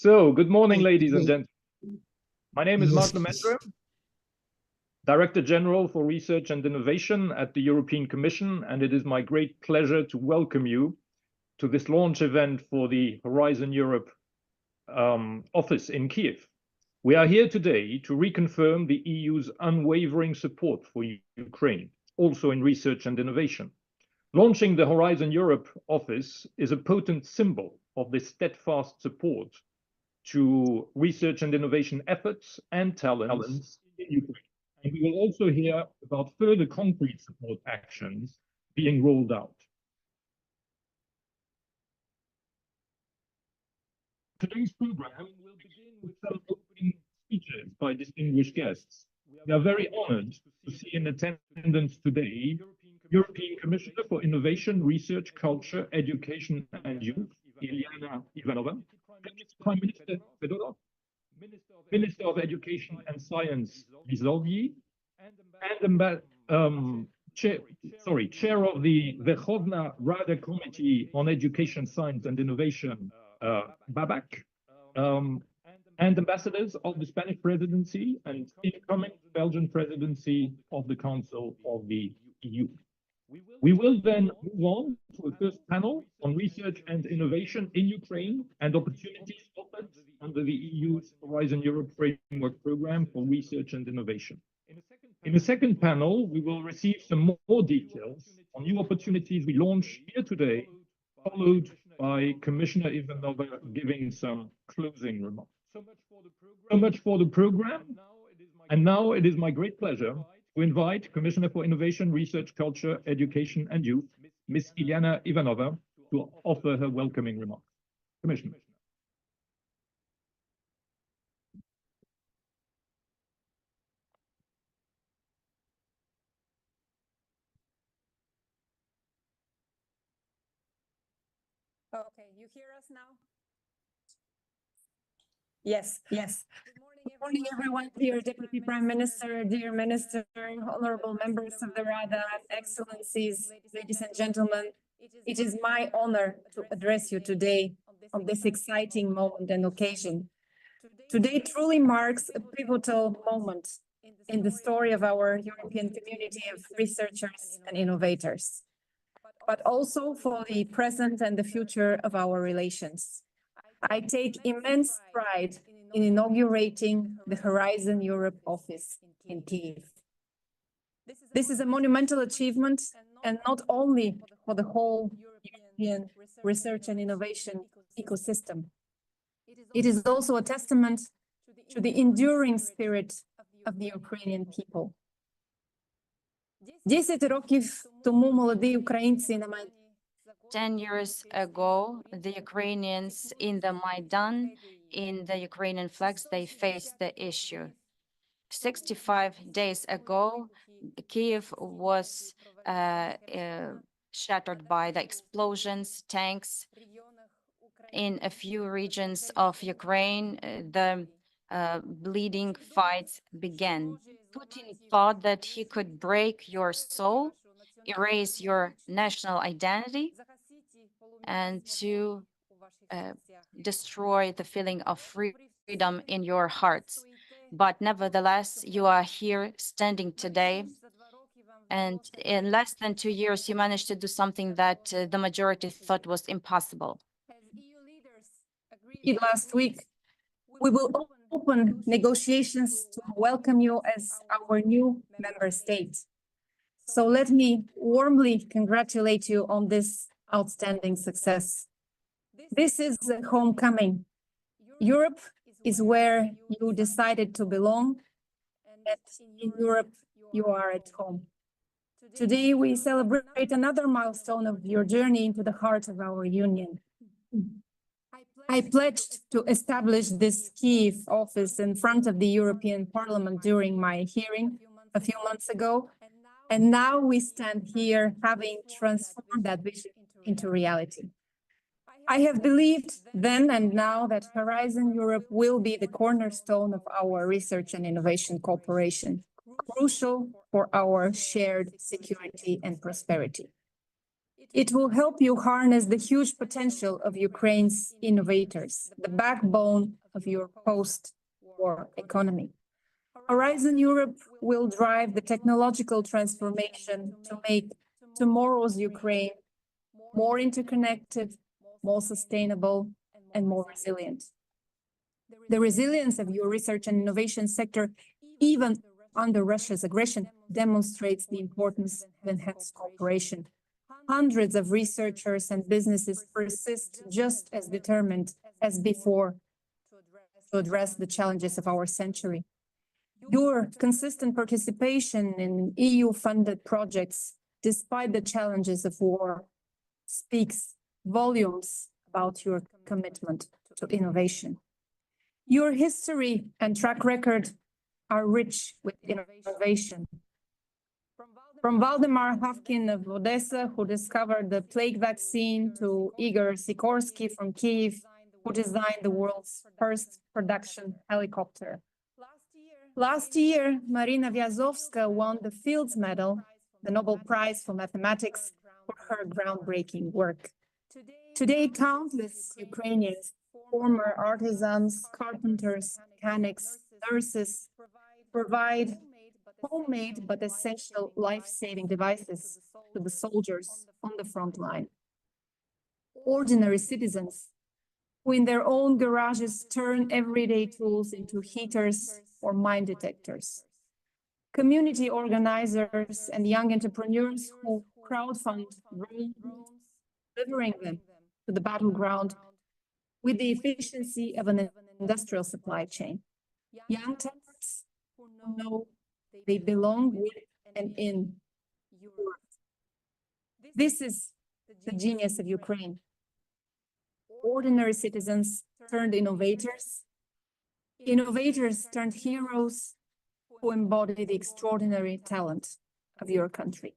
So, good morning, ladies and gentlemen. My name is Marc, Director General for Research and Innovation at the European Commission, and it is my great pleasure to welcome you to this launch event for the Horizon Europe office in Kyiv. We are here today to reconfirm the EU's unwavering support for Ukraine, also in research and innovation. Launching the Horizon Europe office is a potent symbol of this steadfast support to research and innovation efforts and talents in Ukraine. And we will also hear about further concrete support actions being rolled out. Today's program will begin with some opening speeches by distinguished guests. We are very honored to see in attendance today European Commissioner for Innovation, Research, Culture, Education and Youth, Iliana Ivanova, Prime Minister Fedorov, Minister of Education and Science Lisovyi, and Chair of the Verkhovna Rada Committee on Education, Science and Innovation, Babak, and ambassadors of the Spanish presidency and incoming Belgian presidency of the Council of the EU. We will then move on to a first panel on research and innovation in Ukraine and opportunities offered under the EU's Horizon Europe Framework Programme for Research and Innovation. In the second panel, we will receive some more details on new opportunities we launch here today, followed by Commissioner Ivanova giving some closing remarks. So much for the program. And now it is my great pleasure to invite Commissioner for Innovation, Research, Culture, Education and Youth, Ms. Iliana Ivanova, to offer her welcoming remarks. Commissioner. Okay, you hear us now? Yes. Good morning, everyone. Dear Deputy Prime Minister, dear Minister, honorable members of the Rada, excellencies, ladies and gentlemen. It is my honor to address you today on this exciting moment and occasion. Today truly marks a pivotal moment in the story of our European community of researchers and innovators, but also for the present and the future of our relations. I take immense pride in inaugurating the Horizon Europe office in Kyiv. This is a monumental achievement, and not only for the whole European research and innovation ecosystem. It is also a testament to the enduring spirit of the Ukrainian people. 10 років тому молоді українці на 10 years ago, the Ukrainians in the Maidan, in the Ukrainian flags, they faced the issue. 65 days ago, Kyiv was shattered by the explosions, tanks. In a few regions of Ukraine, the bleeding fights began. Putin thought that he could break your soul, erase your national identity, and to destroy the feeling of freedom in your hearts. But nevertheless, you are here standing today, and in less than 2 years, you managed to do something that the majority thought was impossible. As EU leaders agreed last week, we will open negotiations to welcome you as our new member state. So let me warmly congratulate you on this outstanding success. This is a homecoming. Europe is where you decided to belong, and in Europe you are at home. Today we celebrate another milestone of your journey into the heart of our union. I pledged to establish this Kyiv office in front of the European Parliament during my hearing a few months ago, and now we stand here having transformed that vision into reality. I have believed then and now that Horizon Europe will be the cornerstone of our research and innovation cooperation, crucial for our shared security and prosperity. It will help you harness the huge potential of Ukraine's innovators, the backbone of your post-war economy. Horizon Europe will drive the technological transformation to make tomorrow's Ukraine more interconnected, more sustainable, and more resilient. The resilience of your research and innovation sector, even under Russia's aggression, demonstrates the importance of enhanced cooperation. Hundreds of researchers and businesses persist just as determined as before to address the challenges of our century. Your consistent participation in EU-funded projects, despite the challenges of war, speaks volumes about your commitment to innovation. Your history and track record are rich with innovation. From Valdemar Havkin of Odessa, who discovered the plague vaccine, to Igor Sikorsky from Kyiv, who designed the world's first production helicopter. Last year, Marina Vyazovska won the Fields Medal, the Nobel Prize for Mathematics, for her groundbreaking work. Today, countless Ukrainians, former artisans, carpenters, mechanics, nurses, provide homemade but essential life-saving devices to the soldiers on the front line. Ordinary citizens who in their own garages turn everyday tools into heaters or mine detectors. Community organizers and young entrepreneurs who crowdfund drones, delivering them to the battleground with the efficiency of an industrial supply chain. Young talents who know they belong with and in Europe. This is the genius of Ukraine. Ordinary citizens turned innovators, innovators turned heroes who embody the extraordinary talent of your country.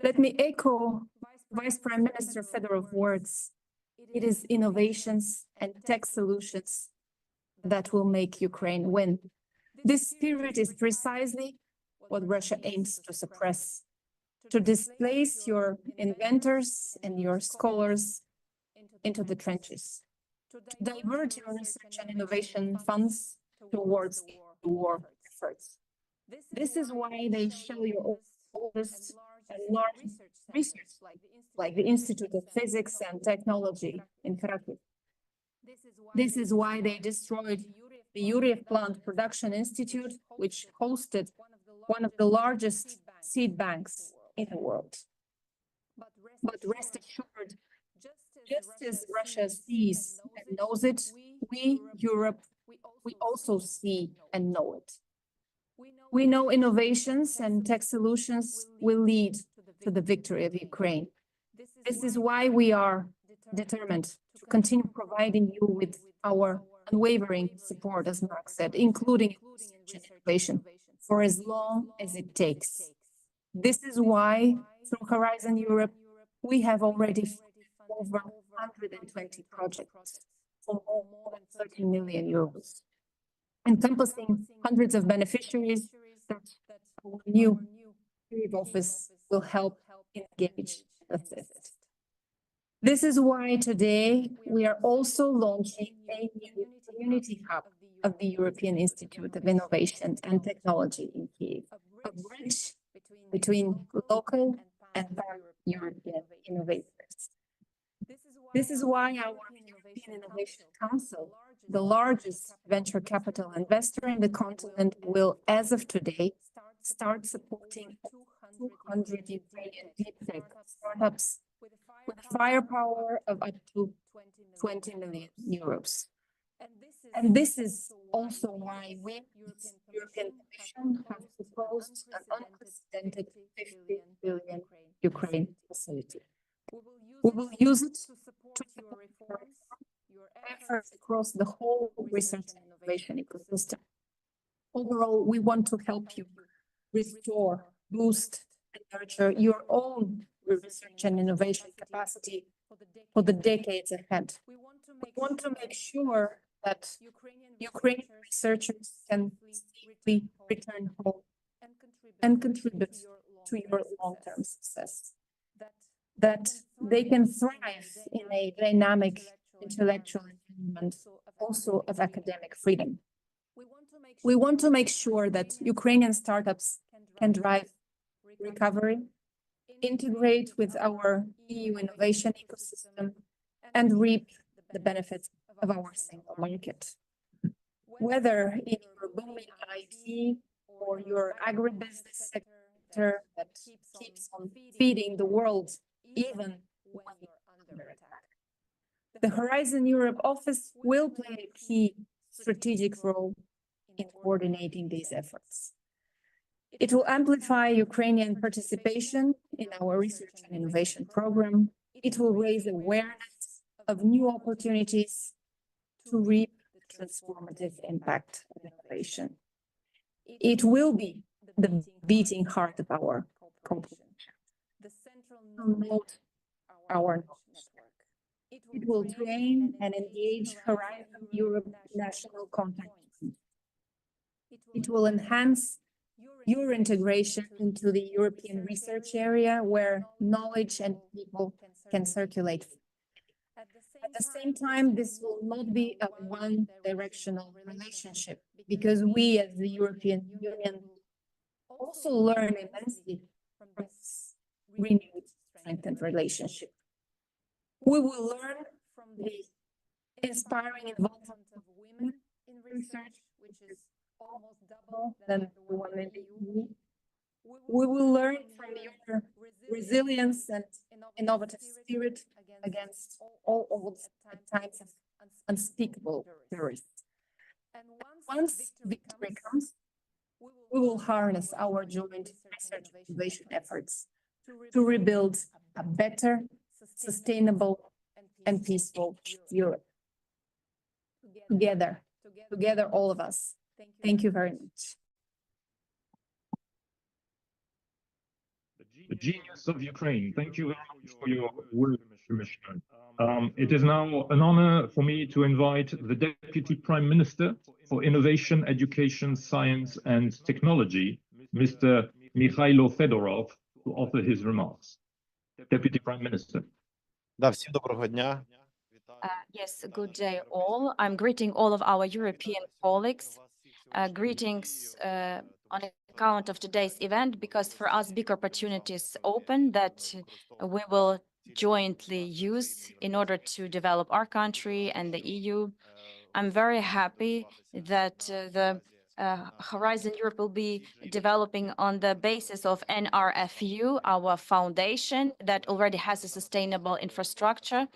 Let me echo Vice Prime Minister Fedorov's words. It is innovations and tech solutions that will make Ukraine win. This spirit is precisely what Russia aims to suppress, to displace your inventors and your scholars into the trenches, to divert your research and innovation funds towards war efforts. This is why they show your oldest and largest research, like the Institute of Physics and Technology in Kharkiv. This is why they destroyed the Yuriev Plant Production Institute, which hosted one of the largest seed banks in the world. But rest assured, just as Russia sees and knows it, we, Europe, we also see and know it. We know innovations and tech solutions will lead to the victory of Ukraine. This is why we are determined to continue providing you with our unwavering support, as Marc said, including innovation, for as long as it takes. This is why, through Horizon Europe, we have already funded over 120 projects for more than 30 million euros, encompassing hundreds of beneficiaries that our new Kyiv office will help engage and assist. This is why today we are also launching a new community hub of the European Institute of Innovation and Technology in Kyiv, a bridge between local and pan-European innovators. This is why our European Innovation Council, the largest venture capital investor in the continent, will, as of today, start supporting 200 Ukrainian deep tech startups with a firepower of up to 20 million euros. And this is also why we, the European Commission, have proposed an unprecedented 50 billion Ukraine facility. We will use it to support your efforts across the whole research and innovation ecosystem. Overall, we want to help you restore, boost, and nurture your own research and innovation capacity for the decades ahead. We want to make sure that Ukrainian researchers can safely return home and contribute to your long-term success. that they can thrive in a dynamic intellectual environment, also of academic freedom. We want to make sure that Ukrainian startups can drive recovery, integrate with our EU innovation ecosystem, and reap the benefits of our single market. Whether in your booming IT or your agribusiness sector that keeps on feeding the world even when you're under attack. The Horizon Europe office will play a key strategic role in coordinating these efforts. It will amplify Ukrainian participation in our research and innovation program. It will raise awareness of new opportunities to reap the transformative impact of innovation. It will be the beating heart of our cooperation, the central node of our network. It will train and engage Horizon Europe national contact teams. It will enhance your integration into the European research area where knowledge and people can circulate. At the same time, this will not be a one-directional relationship because we as the European Union also learn immensely from this renewed, strengthened relationship. We will learn from the inspiring involvement of women in research, which is almost double than the one in the EU. We will learn from your resilience and innovative spirit against all odds at times of unspeakable terrorists. And once victory comes, we will harness our joint research and innovation efforts to rebuild a better, sustainable, and peaceful Europe. Together, all of us. Thank you very much. The genius of Ukraine. Thank you very much for your work, Commissioner. It is now an honor for me to invite the Deputy Prime Minister for Innovation, Education, Science and Technology, Mr. Mykhailo Fedorov, to offer his remarks. Deputy Prime Minister. Всім доброго дня. Yes, good day all. I'm greeting all of our European colleagues. Greetings on account of today's event, because for us big opportunities open that we will jointly use in order to develop our country and the EU. I'm very happy that the Horizon Europe will be developing on the basis of NRFU, our foundation that already has a sustainable infrastructure.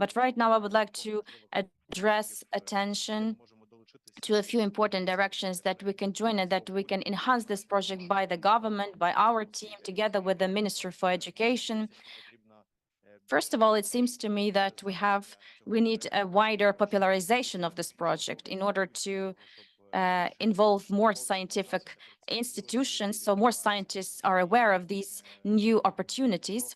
But right now I would like to address attention to a few important directions that we can join and that we can enhance this project by the government, by our team, together with the Ministry for Education. First of all, it seems to me that we need a wider popularization of this project in order to involve more scientific institutions, so more scientists are aware of these new opportunities.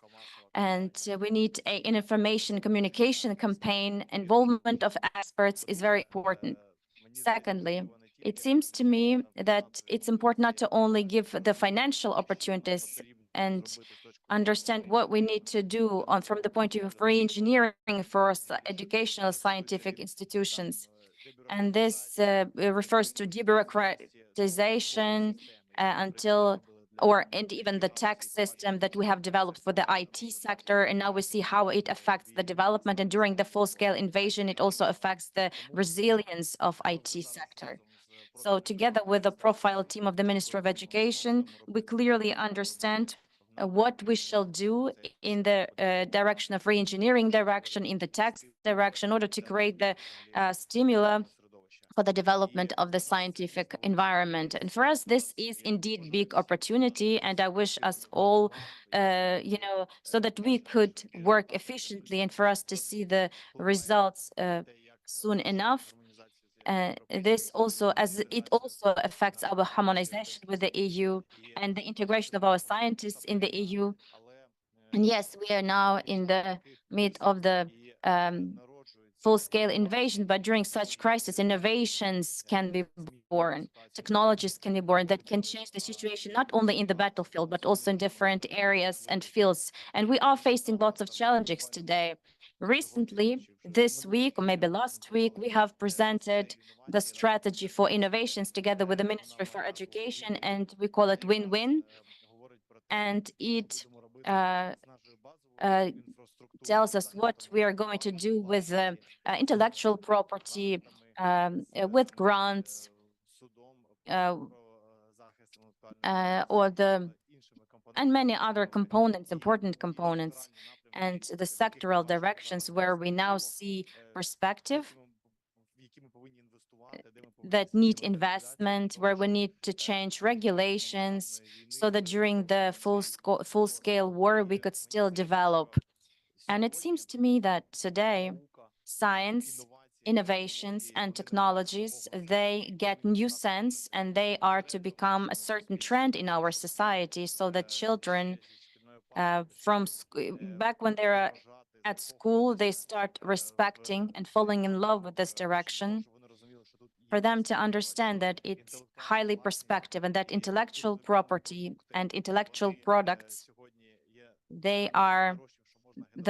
And we need an information communication campaign. Involvement of experts is very important. Secondly, it seems to me that it's important not to only give the financial opportunities and understand what we need to do from the point of view of re-engineering for educational scientific institutions. And this refers to debureaucratization and even the tax system that we have developed for the IT sector. And now we see how it affects the development. And during the full-scale invasion, it also affects the resilience of IT sector. So together with the profile team of the Ministry of Education, we clearly understand what we shall do in the direction of re-engineering direction, in the tax direction, in order to create the stimuli for the development of the scientific environment. And for us, this is indeed big opportunity. And I wish us all, so that we could work efficiently and for us to see the results soon enough. This also, as it also affects our harmonization with the EU and the integration of our scientists in the EU. And yes, we are now in the mid of the full-scale invasion, but during such crisis, innovations can be born, technologies can be born that can change the situation, not only in the battlefield, but also in different areas and fields. And we are facing lots of challenges today. Recently, this week, or maybe last week, we have presented the strategy for innovations together with the Ministry for Education, and we call it win-win. And it tells us what we are going to do with intellectual property, with grants, and many other components, important components, and the sectoral directions where we now see perspective that need investment, where we need to change regulations so that during the full-scale war we could still develop. And it seems to me that today science, innovations and technologies, they get new sense, and they are to become a certain trend in our society, so that children back when they're at school, they start respecting and falling in love with this direction, for them to understand that it's highly perspective and that intellectual property and intellectual products, they are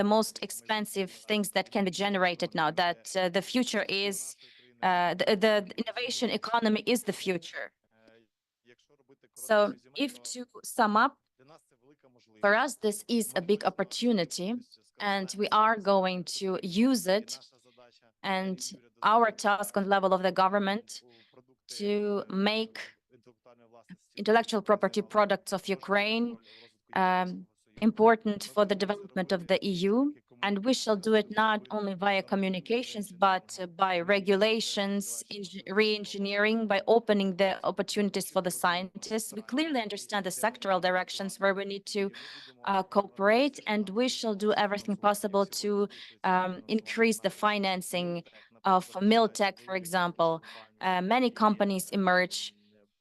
the most expensive things that can be generated now, that the future is, the innovation economy is the future. So if to sum up, for us, this is a big opportunity, and we are going to use it. And our task on level of the government to make intellectual property products of Ukraine important for the development of the EU. And we shall do it not only via communications, but by regulations, re-engineering, by opening the opportunities for the scientists. We clearly understand the sectoral directions where we need to cooperate, and we shall do everything possible to increase the financing of Miltech, for example. Many companies emerge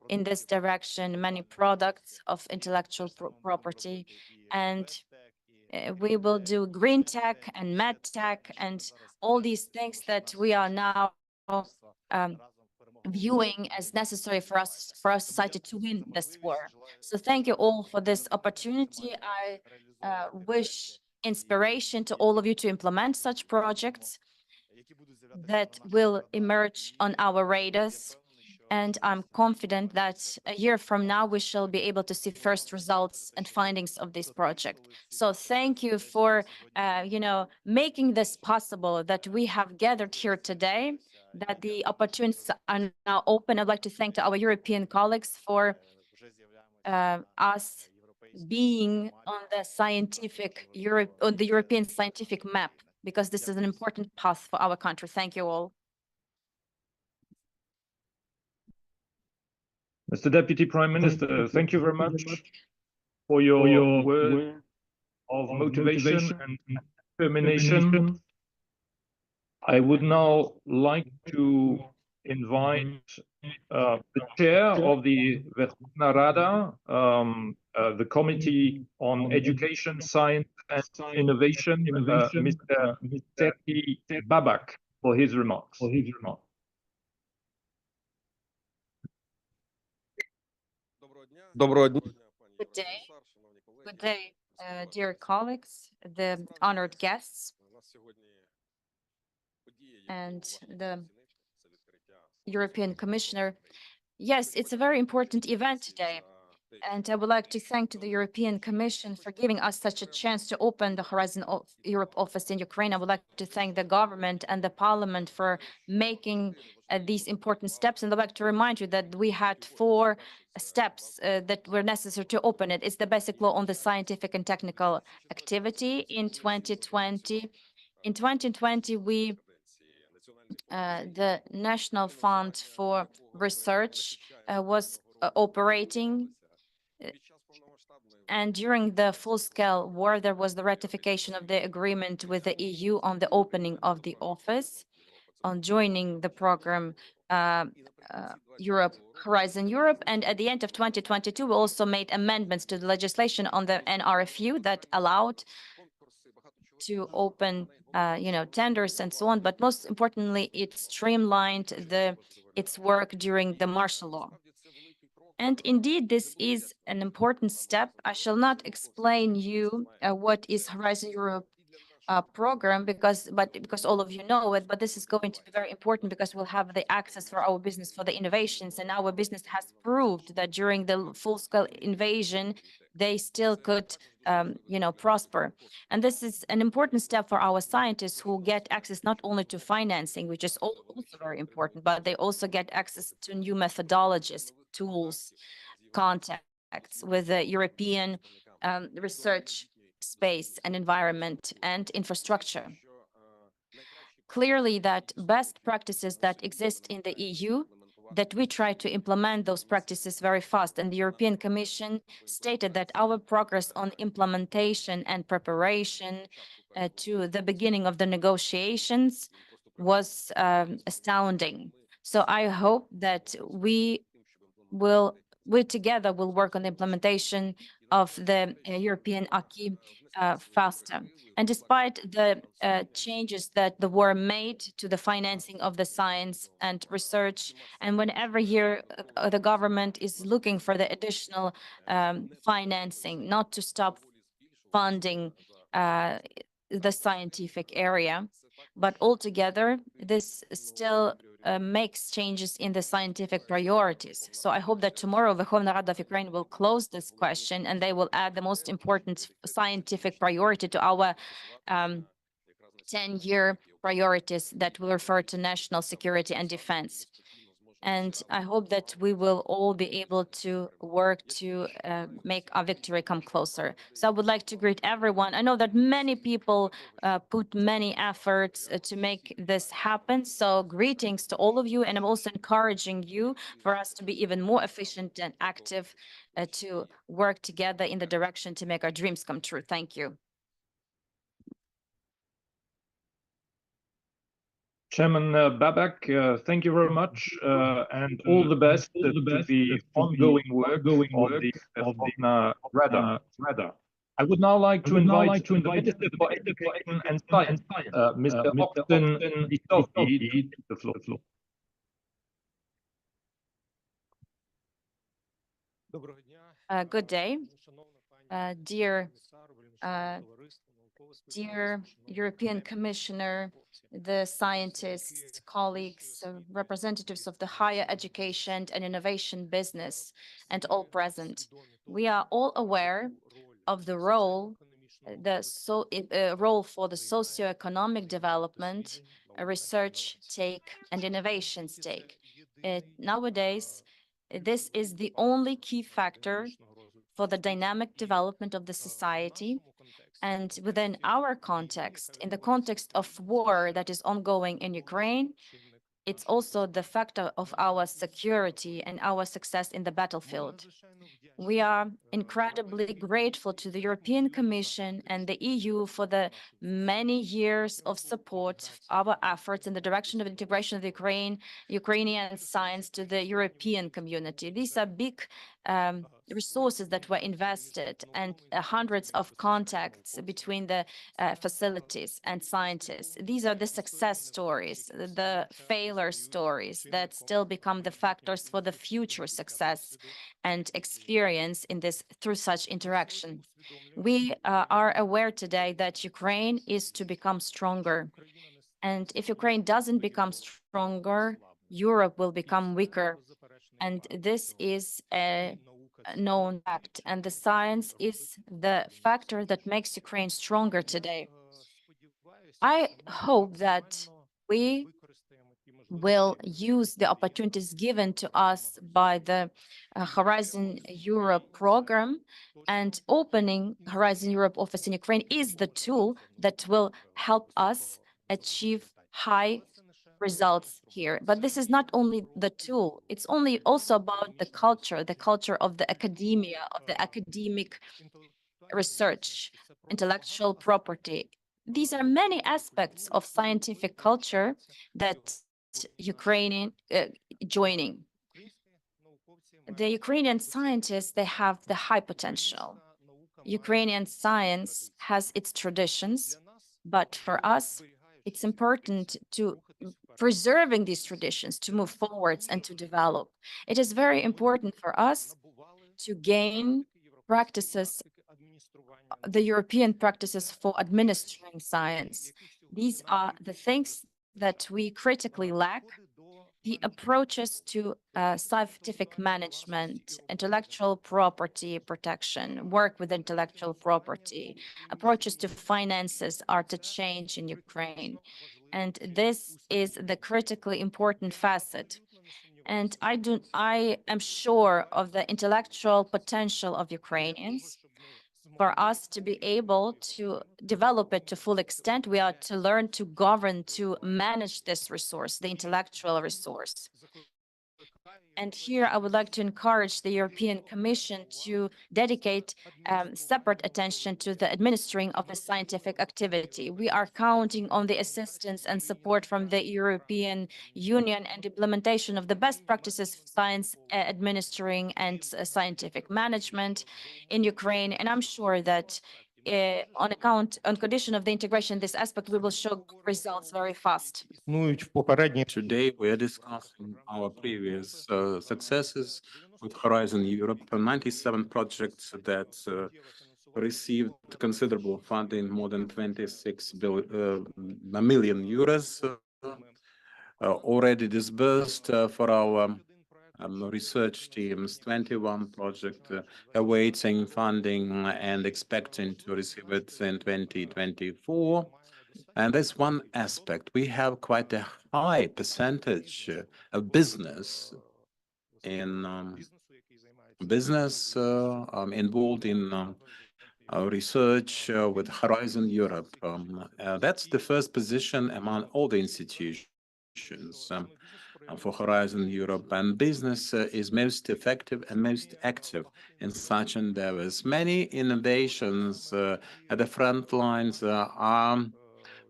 in this direction, many products of intellectual property, and we will do green tech and med tech and all these things that we are now viewing as necessary for our society to win this war. So thank you all for this opportunity. I wish inspiration to all of you to implement such projects that will emerge on our radars. And I'm confident that a year from now, we shall be able to see first results and findings of this project. So thank you for, making this possible, that we have gathered here today, that the opportunities are now open. I'd like to thank our European colleagues for us being on the European scientific map, because this is an important path for our country. Thank you all. Mr. Deputy Prime Minister, thank you very much for your word of motivation and determination. I would now like to invite the chair of the Verkhovna Rada, the Committee on Education, Science and Innovation, Mr. Serhiy Babak, for his remarks. Good day, dear colleagues, the honored guests, and the European Commissioner. Yes, it's a very important event today, and I would like to thank the European Commission for giving us such a chance to open the Horizon Europe office in Ukraine. I would like to thank the government and the parliament for making these important steps. And I'd like to remind you that we had 4 steps that were necessary to open it. It's the basic law on the scientific and technical activity in 2020. In 2020, the National Fund for Research was operating. And during the full-scale war, there was the ratification of the agreement with the EU on the opening of the office, on joining the program Horizon Europe. And at the end of 2022, we also made amendments to the legislation on the NRFU that allowed to open, tenders and so on. But most importantly, it streamlined its work during the martial law. And indeed, this is an important step. I shall not explain you what is Horizon Europe program because all of you know it, but this is going to be very important because we'll have the access for our business for the innovations, and our business has proved that during the full-scale invasion they still could prosper. And this is an important step for our scientists who get access not only to financing, which is also very important, but they also get access to new methodologies, tools, contacts with the European research space and environment and infrastructure. Clearly, that best practices that exist in the EU, that we try to implement those practices very fast. And the European Commission stated that our progress on implementation and preparation to the beginning of the negotiations was astounding. So I hope that we together will work on the implementation of the European acquis faster. And despite the changes that the war made to the financing of the science and research, and when every year the government is looking for the additional financing, not to stop funding the scientific area, but altogether this still makes changes in the scientific priorities. So I hope that tomorrow the Verkhovna Rada of Ukraine will close this question and they will add the most important scientific priority to our 10-year priorities that will refer to national security and defense. And I hope that we will all be able to work to make our victory come closer. So I would like to greet everyone. I know that many people put many efforts to make this happen. So greetings to all of you. And I'm also encouraging you for us to be even more efficient and active to work together in the direction to make our dreams come true. Thank you. Chairman Babak, thank you very much, and all the best to the ongoing work of the Rada. I would now like to invite the Minister for Education and Science, Mr. Oksen, Lisovyi, to the floor. Good day, dear European Commissioner, the scientists, colleagues, representatives of the higher education and innovation business, and all present. We are all aware of the role for the socio-economic development, research take, and innovations take. Nowadays, this is the only key factor for the dynamic development of the society. And within our context, in the context of war that is ongoing in Ukraine, it's also the factor of our security and our success in the battlefield. We are incredibly grateful to the European Commission and the EU for the many years of support of our efforts in the direction of integration of the Ukrainian science to the European community. These are big resources that were invested and hundreds of contacts between the facilities and scientists. These are the success stories, the failure stories that still become the factors for the future success and experience in this through such interaction. We are aware today that Ukraine is to become stronger. And if Ukraine doesn't become stronger, Europe will become weaker. And this is a known fact. And the science is the factor that makes Ukraine stronger today. I hope that we will use the opportunities given to us by the Horizon Europe program, and opening Horizon Europe office in Ukraine is the tool that will help us achieve high results here. But this is not only the tool, it's also about the culture of the academia, of the academic research, intellectual property. These are many aspects of scientific culture that Ukrainian joining. The Ukrainian scientists, they have the high potential. Ukrainian science has its traditions, But for us, it's important to preserving these traditions, to move forwards and to develop. It is very important for us to gain practices, the European practices for administering science. These are the things that we critically lack: the approaches to scientific management, intellectual property protection, work with intellectual property, approaches to finances are to change in Ukraine. And this is the critically important facet. And I am sure of the intellectual potential of Ukrainians. For us to be able to develop it to full extent, we are to learn to govern, to manage this resource, the intellectual resource. And here I would like to encourage the European Commission to dedicate separate attention to the administering of the scientific activity. We are counting on the assistance and support from the European Union and implementation of the best practices of science administering and scientific management in Ukraine. And I'm sure that on condition of the integration, this aspect, we will show results very fast. Today, we are discussing our previous successes with Horizon Europe, 97 projects that received considerable funding, more than 26 million euros already disbursed for our research teams, 21 projects awaiting funding and expecting to receive it in 2024. And that's one aspect. We have quite a high percentage of business in involved in research with Horizon Europe. That's the first position among all the institutions for Horizon Europe, and business is most effective and most active in such endeavors. Many innovations at the front lines are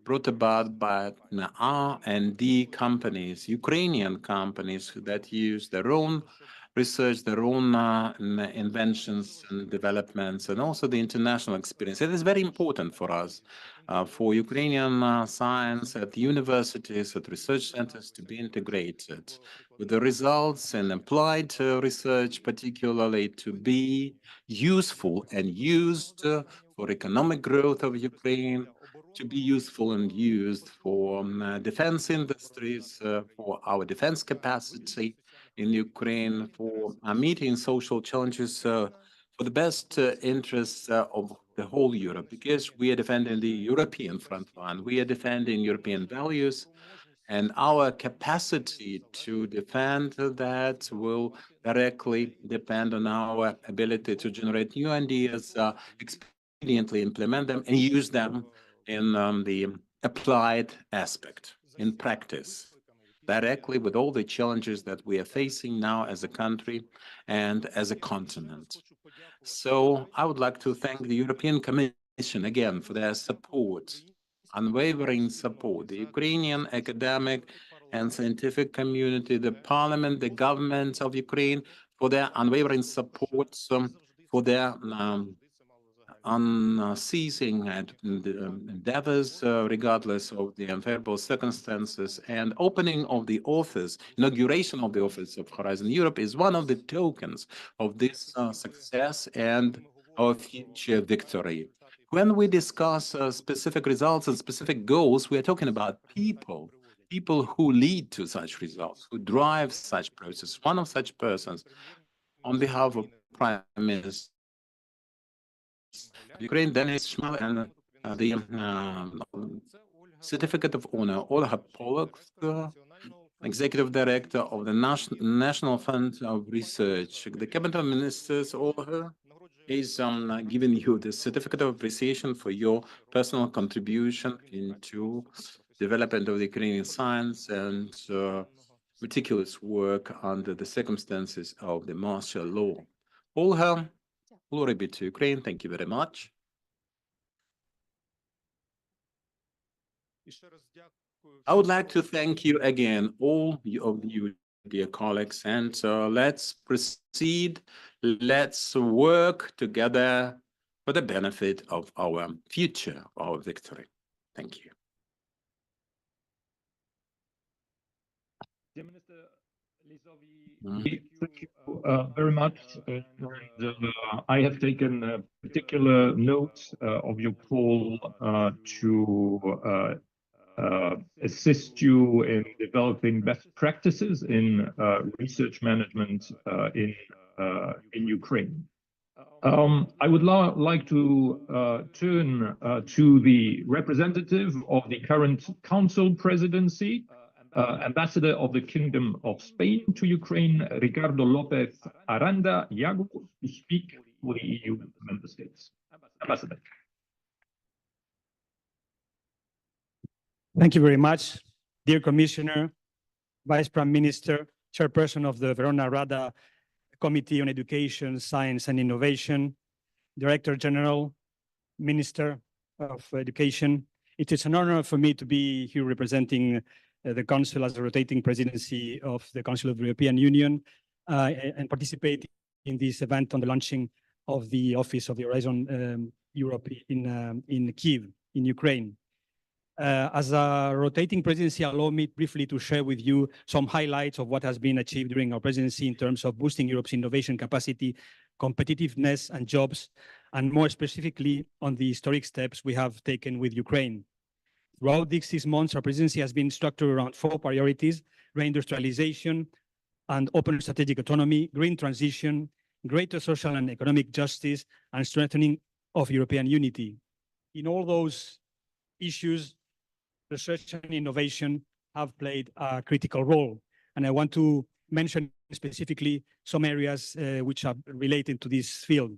brought about by R&D companies, Ukrainian companies that use their own research, their own inventions and developments, and also the international experience. It is very important for us, for Ukrainian science at universities, at research centers to be integrated with the results and applied research, particularly to be useful and used for economic growth of Ukraine, to be useful and used for defense industries, for our defense capacity in Ukraine, for meeting social challenges, for the best interests of the whole Europe, because we are defending the European front line, we are defending European values, and our capacity to defend that will directly depend on our ability to generate new ideas, expediently implement them, and use them in the applied aspect, in practice, directly with all the challenges that we are facing now as a country and as a continent. So I would like to thank the European Commission again for their support, unwavering support, the Ukrainian academic and scientific community, the parliament, the government of Ukraine, for their unwavering support, for their unceasing endeavors, regardless of the unfavorable circumstances. And opening of the office, inauguration of the office of Horizon Europe is one of the tokens of this success and our future victory. When we discuss specific results and specific goals, we are talking about people who lead to such results, who drive such process. One of such persons, on behalf of Prime Minister Ukraine, Dennis Shmal, and the certificate of honor, Olga Polotska, Executive Director of the National Fund of Research. The Cabinet of Ministers, Olga, is giving you the certificate of appreciation for your personal contribution into development of the Ukrainian science and meticulous work under the circumstances of the martial law. Olga, glory be to Ukraine. Thank you very much. I would like to thank you again, all of you, dear colleagues, and let's proceed. Let's work together for the benefit of our future, our victory. Thank you. Dear Minister Lisovyi, thank you very much. I have taken particular note of your call to assist you in developing best practices in research management in Ukraine. I would like to turn to the representative of the current Council presidency, Ambassador of the Kingdom of Spain to Ukraine, Ricardo Lopez-Aranda, Jagu, to speak for the EU member states. Ambassador. Thank you very much, dear Commissioner, Vice Prime Minister, Chairperson of the Verkhovna Rada Committee on Education, Science and Innovation, Director General, Minister of Education. It is an honor for me to be here representing the Council as a rotating presidency of the Council of the European Union and participate in this event on the launching of the Office of the Horizon Europe in Kyiv, in Ukraine. As a rotating presidency, allow me briefly to share with you some highlights of what has been achieved during our presidency in terms of boosting Europe's innovation capacity, competitiveness and jobs, and more specifically on the historic steps we have taken with Ukraine. Throughout these 6 months, our presidency has been structured around 4 priorities: reindustrialization and open strategic autonomy, green transition, greater social and economic justice, and strengthening of European unity. In all those issues, research and innovation have played a critical role. And I want to mention specifically some areas which are related to this field.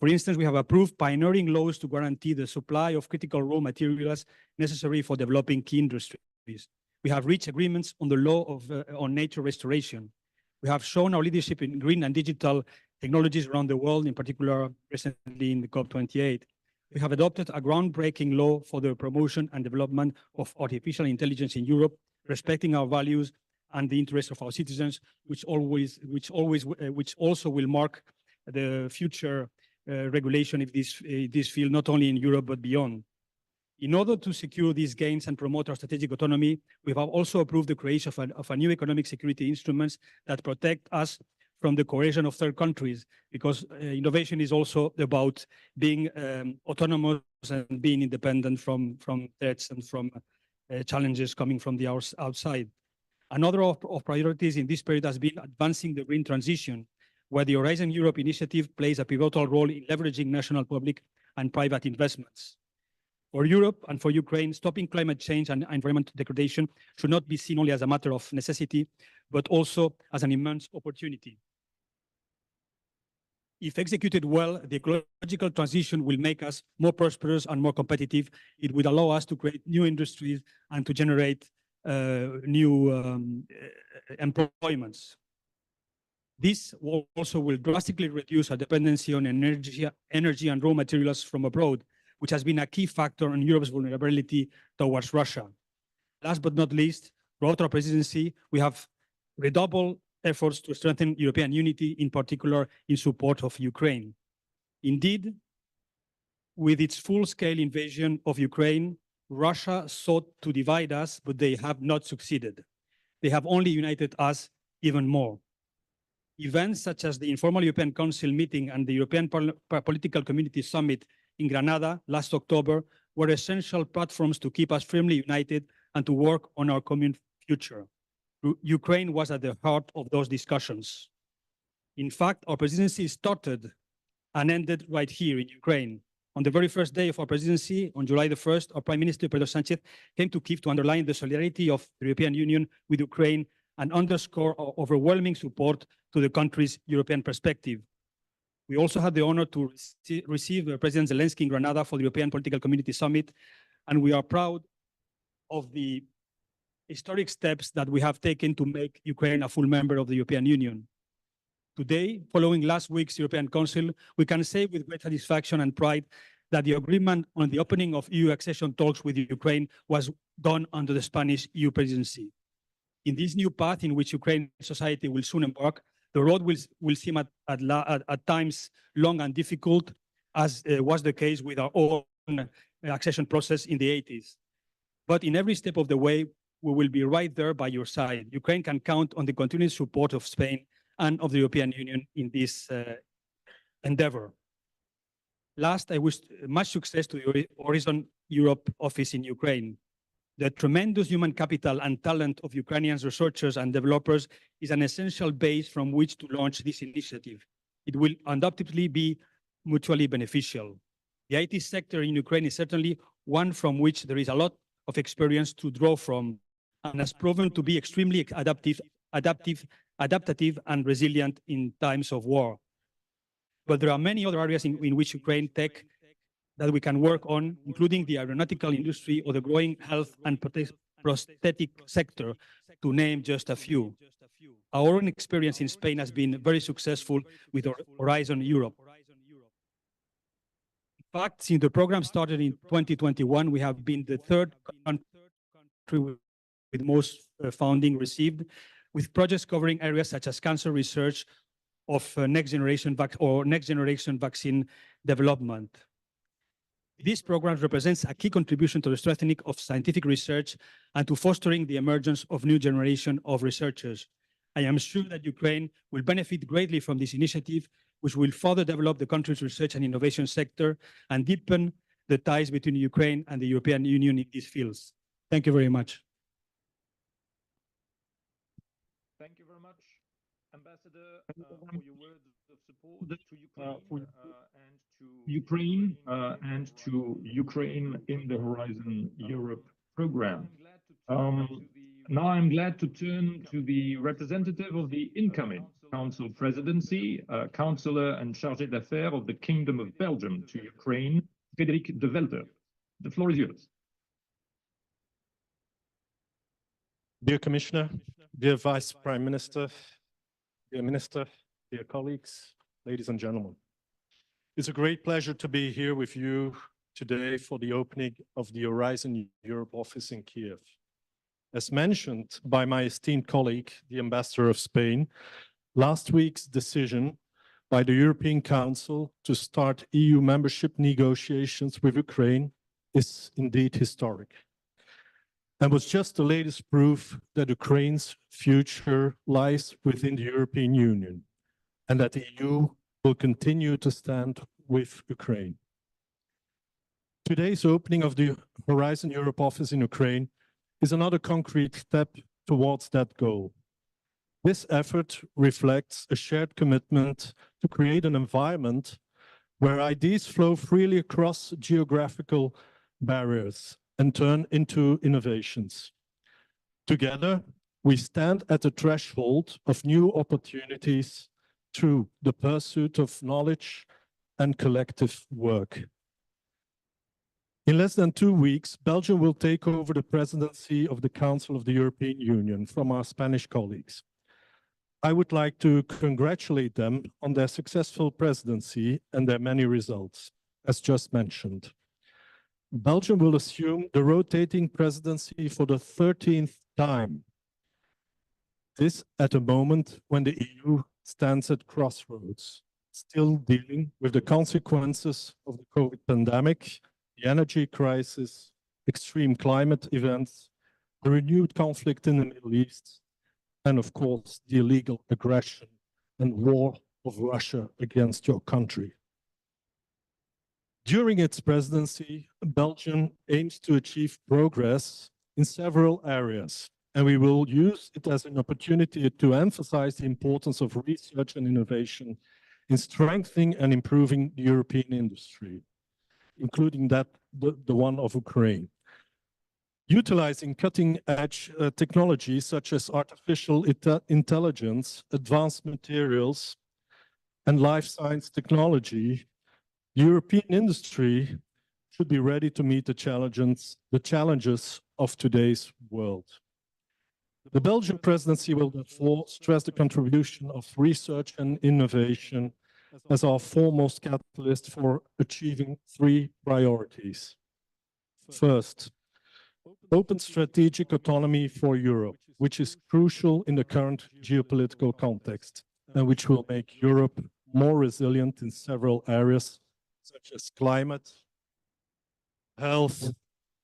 For instance, we have approved pioneering laws to guarantee the supply of critical raw materials necessary for developing key industries. We have reached agreements on the law on nature restoration. We have shown our leadership in green and digital technologies around the world, in particular recently in the COP28. We have adopted a groundbreaking law for the promotion and development of artificial intelligence in Europe, respecting our values and the interests of our citizens, which also will mark the future regulation of this field, not only in Europe, but beyond. In order to secure these gains and promote our strategic autonomy, we have also approved the creation of a new economic security instruments that protect us from the coercion of third countries, because innovation is also about being autonomous and being independent from threats and from challenges coming from the outside. Another of priorities in this period has been advancing the green transition, where the Horizon Europe initiative plays a pivotal role in leveraging national public and private investments. For Europe and for Ukraine, stopping climate change and environmental degradation should not be seen only as a matter of necessity, but also as an immense opportunity. If executed well, the ecological transition will make us more prosperous and more competitive. It would allow us to create new industries and to generate new employments. This also will drastically reduce our dependency on energy and raw materials from abroad, which has been a key factor in Europe's vulnerability towards Russia. Last but not least, throughout our presidency, we have redoubled efforts to strengthen European unity, in particular in support of Ukraine. Indeed, with its full-scale invasion of Ukraine, Russia sought to divide us, but they have not succeeded. They have only united us even more. Events such as the informal European Council meeting and the European Political Community Summit in Granada last October were essential platforms to keep us firmly united and to work on our common future. Ukraine was at the heart of those discussions. In fact, our presidency started and ended right here in Ukraine. On the very first day of our presidency, on July the 1st, our Prime Minister, Pedro Sánchez, came to Kyiv to underline the solidarity of the European Union with Ukraine and underscore our overwhelming support to the country's European perspective. We also had the honor to receive President Zelensky in Granada for the European Political Community Summit, and we are proud of the historic steps that we have taken to make Ukraine a full member of the European Union. Today, following last week's European Council, we can say with great satisfaction and pride that the agreement on the opening of EU accession talks with Ukraine was done under the Spanish EU presidency. In this new path in which Ukrainian society will soon embark, the road will seem at times long and difficult, as was the case with our own accession process in the 80s. But in every step of the way, we will be right there by your side. Ukraine can count on the continuous support of Spain and of the European Union in this endeavor. Last, I wish much success to the Horizon Europe office in Ukraine. The tremendous human capital and talent of Ukrainian researchers and developers is an essential base from which to launch this initiative. It will undoubtedly be mutually beneficial. The IT sector in Ukraine is certainly one from which there is a lot of experience to draw from and has proven to be extremely adaptive and resilient in times of war. But there are many other areas in which Ukraine tech that we can work on, including the aeronautical industry or the growing health and prosthetic sector, to name just a few. Our own experience in Spain has been very successful with Horizon Europe. In fact, since the program started in 2021, we have been the third country with most funding received, with projects covering areas such as cancer research of next generation vaccine development. This program represents a key contribution to the strengthening of scientific research and to fostering the emergence of new generation of researchers. I am sure that Ukraine will benefit greatly from this initiative, which will further develop the country's research and innovation sector and deepen the ties between Ukraine and the European Union in these fields. Thank you very much. Thank you very much, Ambassador, for your words of support to Ukraine and to Ukraine in the Horizon Europe program. Now I'm glad to turn to the representative of the incoming Council Presidency, Councillor and Chargé d'Affaires of the Kingdom of Belgium to Ukraine, Frederik Develter. The floor is yours. Dear Commissioner, dear Vice Prime Minister, dear Minister, dear colleagues, ladies and gentlemen. It's a great pleasure to be here with you today for the opening of the Horizon Europe office in Kyiv. As mentioned by my esteemed colleague, the Ambassador of Spain, last week's decision by the European Council to start EU membership negotiations with Ukraine is indeed historic, and was just the latest proof that Ukraine's future lies within the European Union and that the EU will continue to stand with Ukraine. Today's opening of the Horizon Europe office in Ukraine is another concrete step towards that goal. This effort reflects a shared commitment to create an environment where ideas flow freely across geographical barriers and turn into innovations. Together, we stand at the threshold of new opportunities through the pursuit of knowledge and collective work. In less than 2 weeks, Belgium will take over the presidency of the Council of the European Union from our Spanish colleagues. I would like to congratulate them on their successful presidency and their many results, as just mentioned. Belgium will assume the rotating presidency for the 13th time. This at a moment when the EU stands at crossroads, still dealing with the consequences of the COVID pandemic, the energy crisis, extreme climate events, the renewed conflict in the Middle East, and of course, the illegal aggression and war of Russia against your country. During its presidency, Belgium aims to achieve progress in several areas, and we will use it as an opportunity to emphasize the importance of research and innovation in strengthening and improving the European industry, including the one of Ukraine. Utilizing cutting-edge technologies such as artificial intelligence, advanced materials, and life science technology, the European industry should be ready to meet the challenges of today's world. The Belgian presidency will therefore stress the contribution of research and innovation as our foremost catalyst for achieving 3 priorities. First, open strategic autonomy for Europe, which is crucial in the current geopolitical context and which will make Europe more resilient in several areas such as climate, health,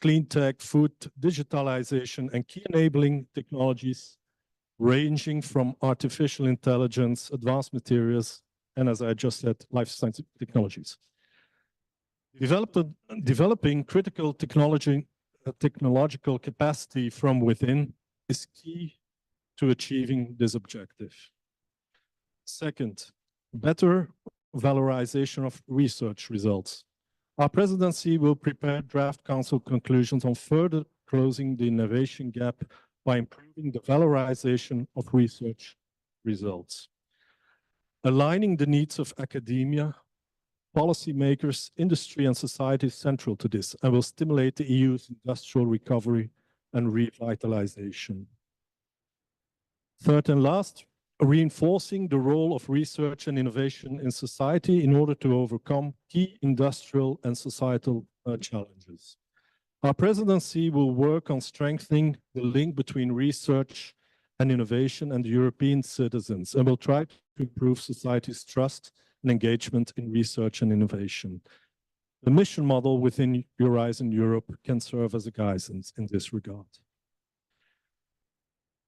clean tech, food, digitalization, and key enabling technologies ranging from artificial intelligence, advanced materials, and as I just said, life science technologies. Developing critical technological capacity from within is key to achieving this objective. Second, better valorization of research results. Our presidency will prepare draft council conclusions on further closing the innovation gap by improving the valorization of research results. Aligning the needs of academia, policymakers, industry, and society is central to this and will stimulate the EU's industrial recovery and revitalization. Third and last, reinforcing the role of research and innovation in society in order to overcome key industrial and societal challenges. Our presidency will work on strengthening the link between research and innovation and European citizens, and will try to improve society's trust and engagement in research and innovation. The mission model within Horizon Europe can serve as a guidance in this regard.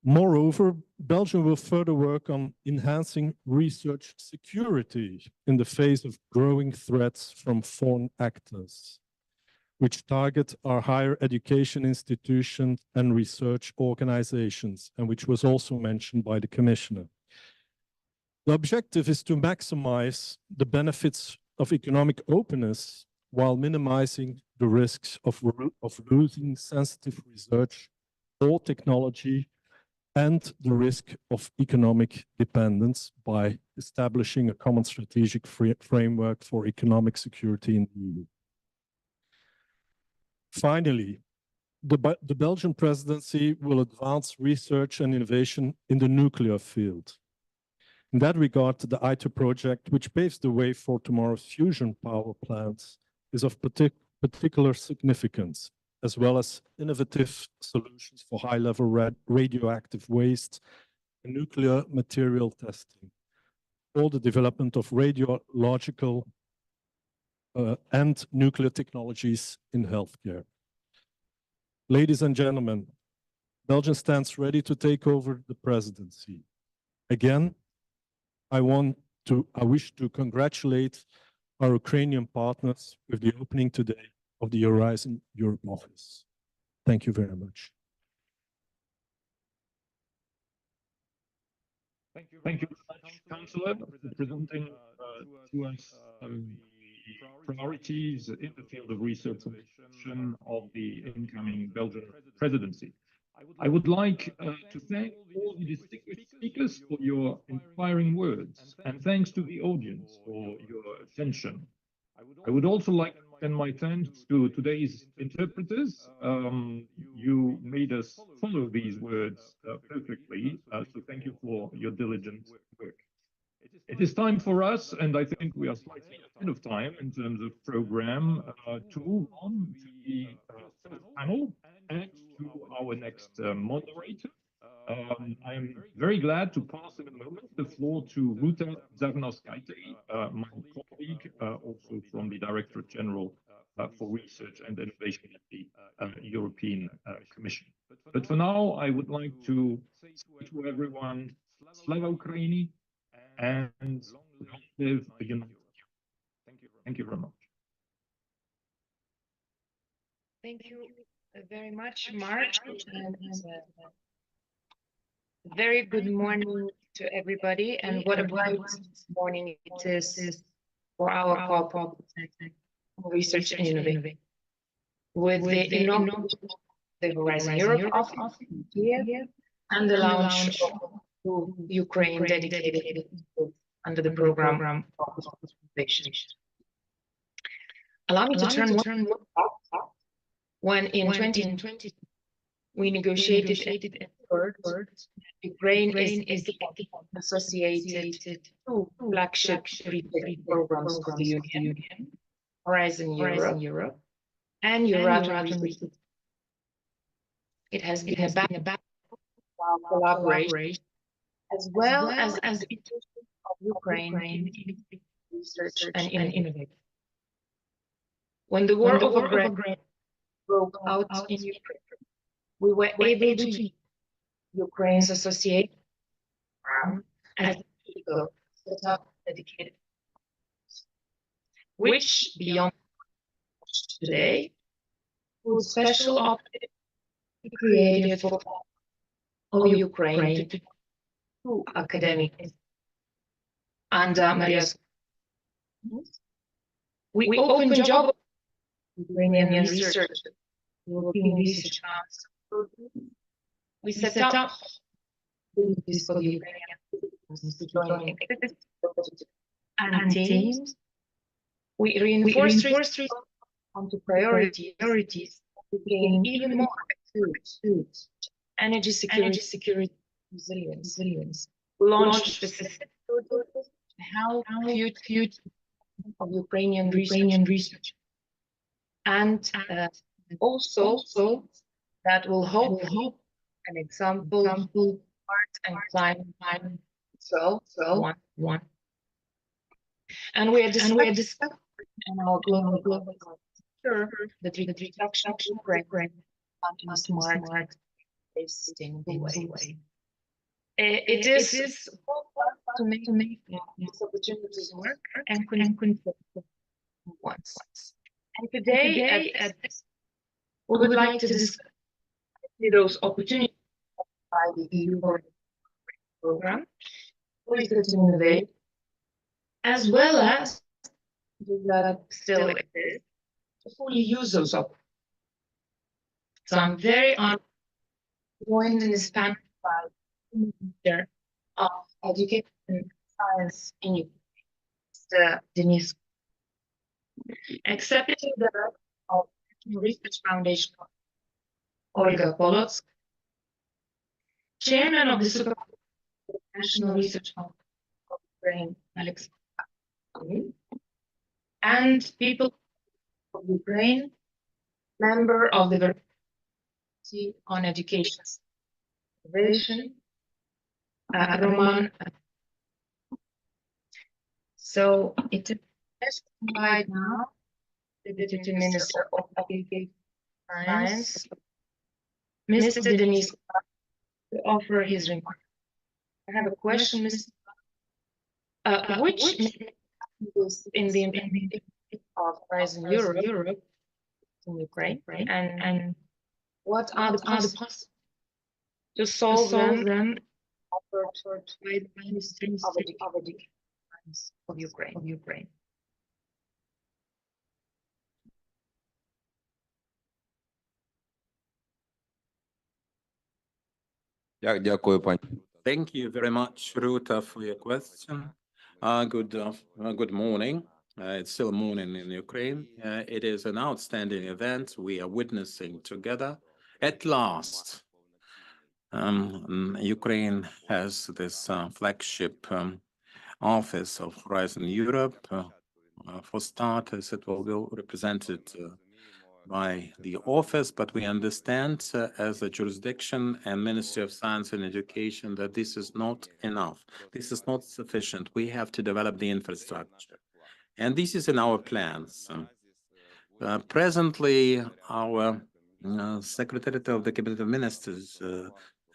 Moreover, Belgium will further work on enhancing research security in the face of growing threats from foreign actors, which target our higher education institutions and research organizations, and which was also mentioned by the Commissioner. The objective is to maximize the benefits of economic openness while minimizing the risks of losing sensitive research or technology and the risk of economic dependence by establishing a common strategic framework for economic security in the EU. Finally, the Belgian presidency will advance research and innovation in the nuclear field. In that regard, the ITER project, which paves the way for tomorrow's fusion power plants, is of particular significance, as well as innovative solutions for high-level radioactive waste and nuclear material testing, or the development of radiological and nuclear technologies in healthcare. Ladies and gentlemen, Belgium stands ready to take over the presidency. Again, I wish to congratulate our Ukrainian partners with the opening today of the Horizon Europe office. Thank you very much. Thank you very much, Councillor, for presenting to us the priorities in the field of research and innovation of the incoming Belgian presidency. I would like to thank all the distinguished speakers for your inspiring words, and thanks to the audience for your attention. I would also like to extend my thanks to today's interpreters. You made us follow these words perfectly, so thank you for your diligent work. It is time for us, and I think we are slightly ahead of time in terms of program, to move on to the third panel and to our next moderator. I am very glad to pass in a moment the floor to Ruta Zarnowskaite, my colleague, also from the Directorate General for Research and Innovation at the European Commission. But for now, I would like to say to everyone, Slava Ukraini, and long live the United States. Thank you very much. Thank you very much, Marc. Very good morning to everybody, and what a bright morning it is for our corporate research and innovation. With the inauguration of the Horizon Europe office here and the launch of Ukraine dedicated under the program of innovation. Allow me to turn back when in 2020 we negotiated a third. Ukraine is associated to flagship programs of the Union, Horizon Europe, and Euratom. It has been a collaboration, as well as the interest of Ukraine in research and innovation. When the war over broke out in Ukraine, we were able to Ukraine's association as a set up dedicated, which beyond today, with special opportunity created for all Ukraine to do academic and Maria's. We open job Ukrainian research, European research hubs. We set up this for the Ukrainians to join and teams. We reinforce onto priorities, became even more food, energy security, resilience. Launched the system to help future of Ukrainian research. And also that will hope an example art and climate. So one. And we are discussing in our global the reduction program on smart sustainable way. It is to make these opportunities work and connect once. And today at this, we would like to discuss those opportunities by the EU program, research and innovation, as well as that still exist to fully use those opportunities. So I'm very honored to join in this panel by Minister of Education and Science in Ukraine, Mr. Denis, Executive Director of the Research Foundation, Olga Polotska, Chairman of the Supervisory National Research Fund of Ukraine, Oleksandra, and people of Ukraine, member of the Verkhovna on Education Innovation, Roman. So it is right now the Deputy Minister of Education and Science, Mr. Denis, to offer his remarks. I have a question, Mr. Which is in the implementation of Horizon Europe in Ukraine, and what are the possibilities to solve them offered by the Ministry of Education of Ukraine? Thank you very much, Ruta, for your question. Good morning. It's still morning in Ukraine. It is an outstanding event we are witnessing together. At last, Ukraine has this flagship office of Horizon Europe. For starters, it will be represented by the office, but we understand as a jurisdiction and Ministry of Science and Education that this is not enough. This is not sufficient. We have to develop the infrastructure. And this is in our plans. Presently, our Secretariat of the Cabinet of Ministers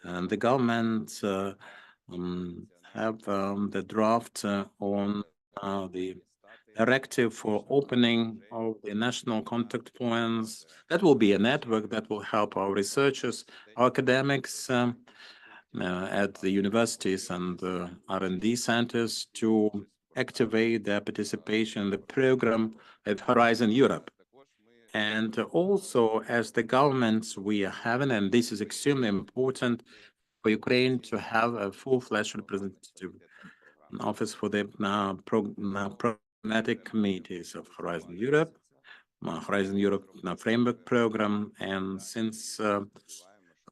and the government have the draft on the directive for opening of the national contact points. That will be a network that will help our researchers, our academics at the universities and R&D centers to activate their participation in the program at Horizon Europe. And also, as the governments we are having, and this is extremely important for Ukraine to have a full-fledged representative office for the programmatic committees of Horizon Europe framework program. And since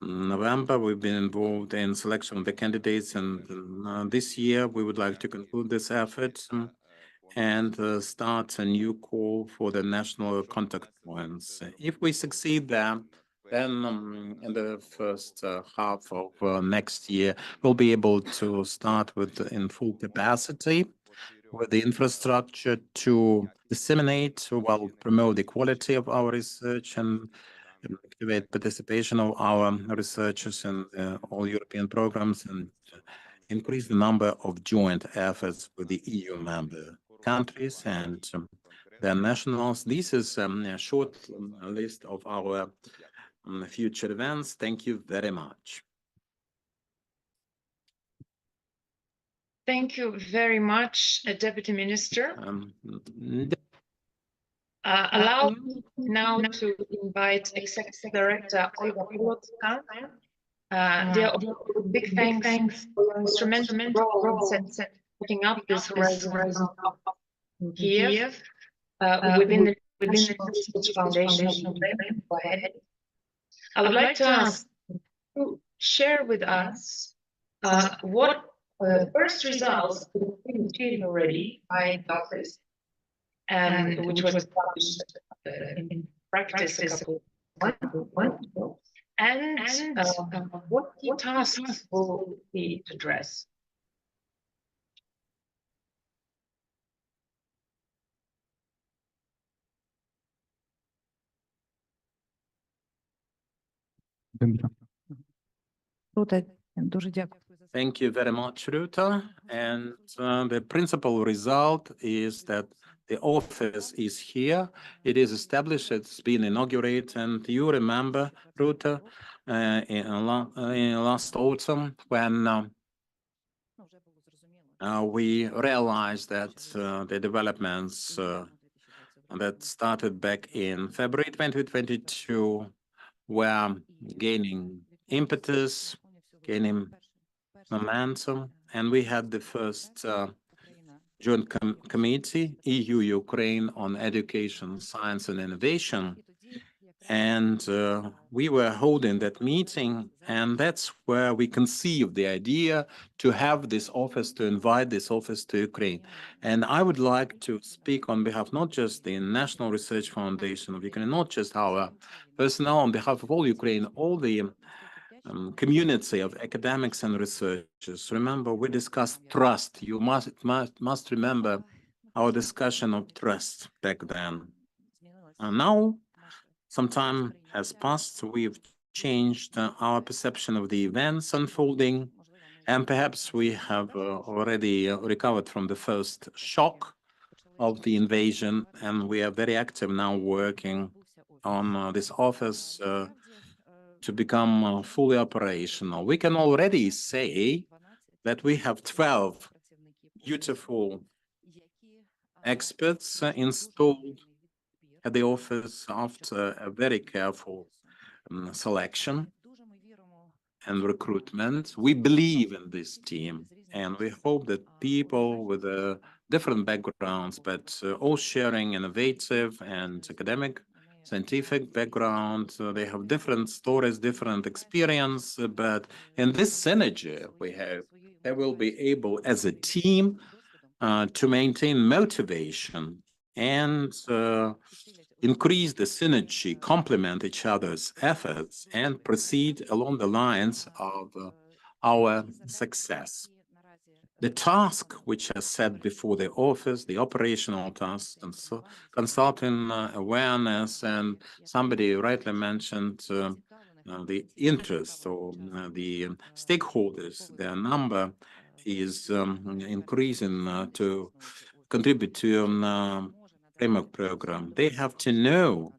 November, we've been involved in selection of the candidates, and this year we would like to conclude this effort and start a new call for the national contact points. If we succeed there, then in the first half of next year, we'll be able to start with in full capacity with the infrastructure to disseminate, promote the quality of our research and activate participation of our researchers in all European programs and increase the number of joint efforts with the EU member countries and their nationals. This is a short list of our future events. Thank you very much. Thank you very much, Deputy Minister. Allow me now to invite Executive Director Olga Polotska. Dear Olga, big thanks for your instrumental role in setting up this Horizon in Kyiv within the National Research Foundation of Ukraine. Go ahead. I would like to ask you to share with us what first results have been achieved already by the office, which was published in practice a couple of months ago, and what key tasks will be addressed. Thank you very much, Ruta. And the principal result is that the office is here. It is established. It's been inaugurated. And you remember, Ruta, in last autumn when we realized that the developments that started back in February 2022 were gaining impetus, gaining momentum, and we had the first joint committee, EU-Ukraine on Education, Science and Innovation. And we were holding that meeting, and that's where we conceived the idea to have this office, to invite this office to Ukraine. And I would like to speak on behalf not just the National Research Foundation of Ukraine, not just our personnel, on behalf of all Ukraine, all the community of academics and researchers. Remember, we discussed trust. You must remember our discussion of trust back then. And now, some time has passed. We've changed our perception of the events unfolding, and perhaps we have already recovered from the first shock of the invasion, and we are very active now working on this office to become fully operational. We can already say that we have 12 beautiful experts installed at the office after a very careful selection and recruitment. We believe in this team, and we hope that people with different backgrounds, but all sharing innovative and academic, scientific background, they have different stories, different experience, but in this synergy we have, they will be able as a team to maintain motivation and increase the synergy, complement each other's efforts, and proceed along the lines of our success. The task which are set before the office, the operational tasks, and so consulting awareness, and somebody rightly mentioned the interest or the stakeholders, their number is increasing to contribute to framework program. They have to know,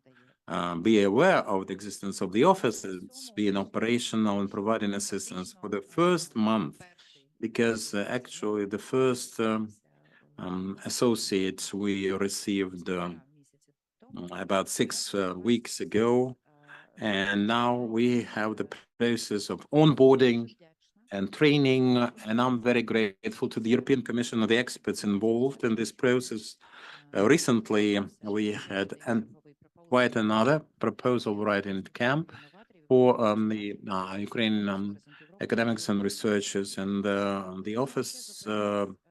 be aware of the existence of the offices, being operational and providing assistance for the first month, because actually the first associates we received about 6 weeks ago, and now we have the process of onboarding and training, and I'm very grateful to the European Commission and the experts involved in this process. Recently, we had quite another proposal right in camp for the Ukrainian academics and researchers, and the office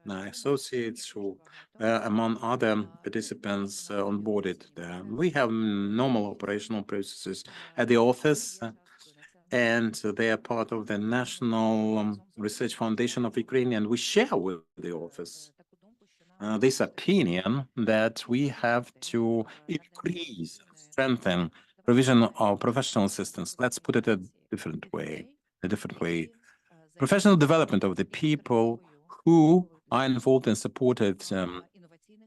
associates who, among other participants, onboarded there. We have normal operational processes at the office, and they are part of the National Research Foundation of Ukraine, and we share with the office this opinion that we have to increase, strengthen provision of professional assistance. Let's put it a different way. Professional development of the people who are involved in supported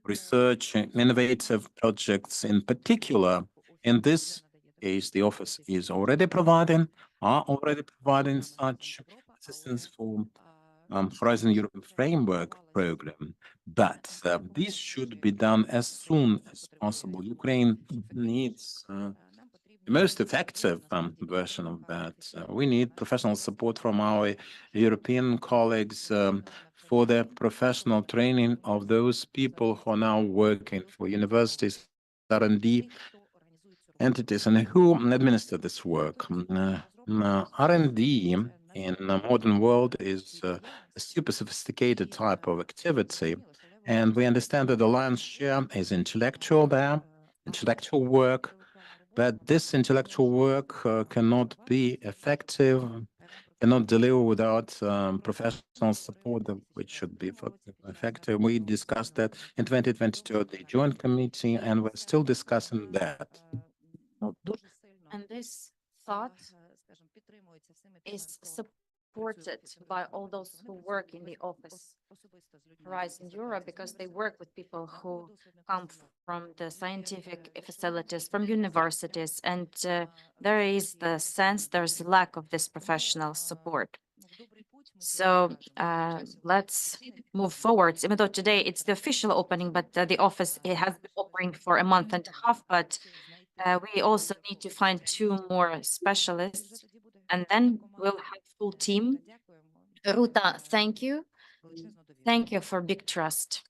research and innovative projects. In particular, in this case, the office are already providing such assistance for Horizon Europe framework program, but this should be done as soon as possible. Ukraine needs the most effective version of that. We need professional support from our European colleagues for the professional training of those people who are now working for universities, R&D entities, and who administer this work. R&D in the modern world is a super sophisticated type of activity, and we understand that the lion's share is intellectual work, but this intellectual work cannot be effective, cannot deliver without professional support, which should be effective. We discussed that in 2022 at the Joint Committee, and we're still discussing that. And this thought is supported by all those who work in the office Horizon Europe, because they work with people who come from the scientific facilities, from universities, and there is the sense there's lack of this professional support. So let's move forward. Even though today it's the official opening, but the office has been operating for a month and a half, but we also need to find 2 more specialists, and then we'll have full team. Ruta, thank you. Thank you for big trust.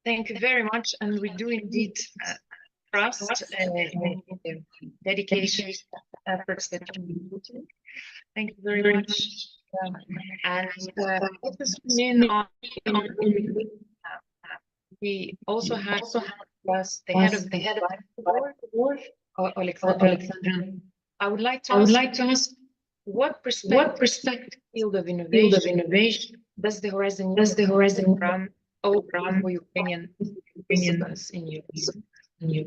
Thank you very much, and we do indeed trust in the dedication efforts that you put in. Thank you very much. And we also have the head of the board, Oleksandra. I would like to ask what perspective field of innovation does the Horizon program open for Ukrainian participants in Europe?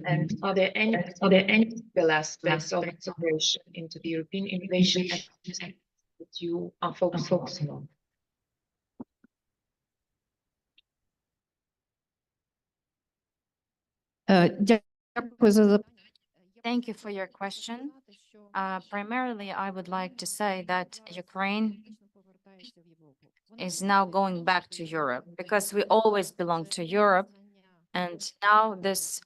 And are there any aspects of integration into the European innovation that you are focusing on? Thank you for your question. Primarily, I would like to say that Ukraine is now going back to Europe, because we always belong to Europe, and now this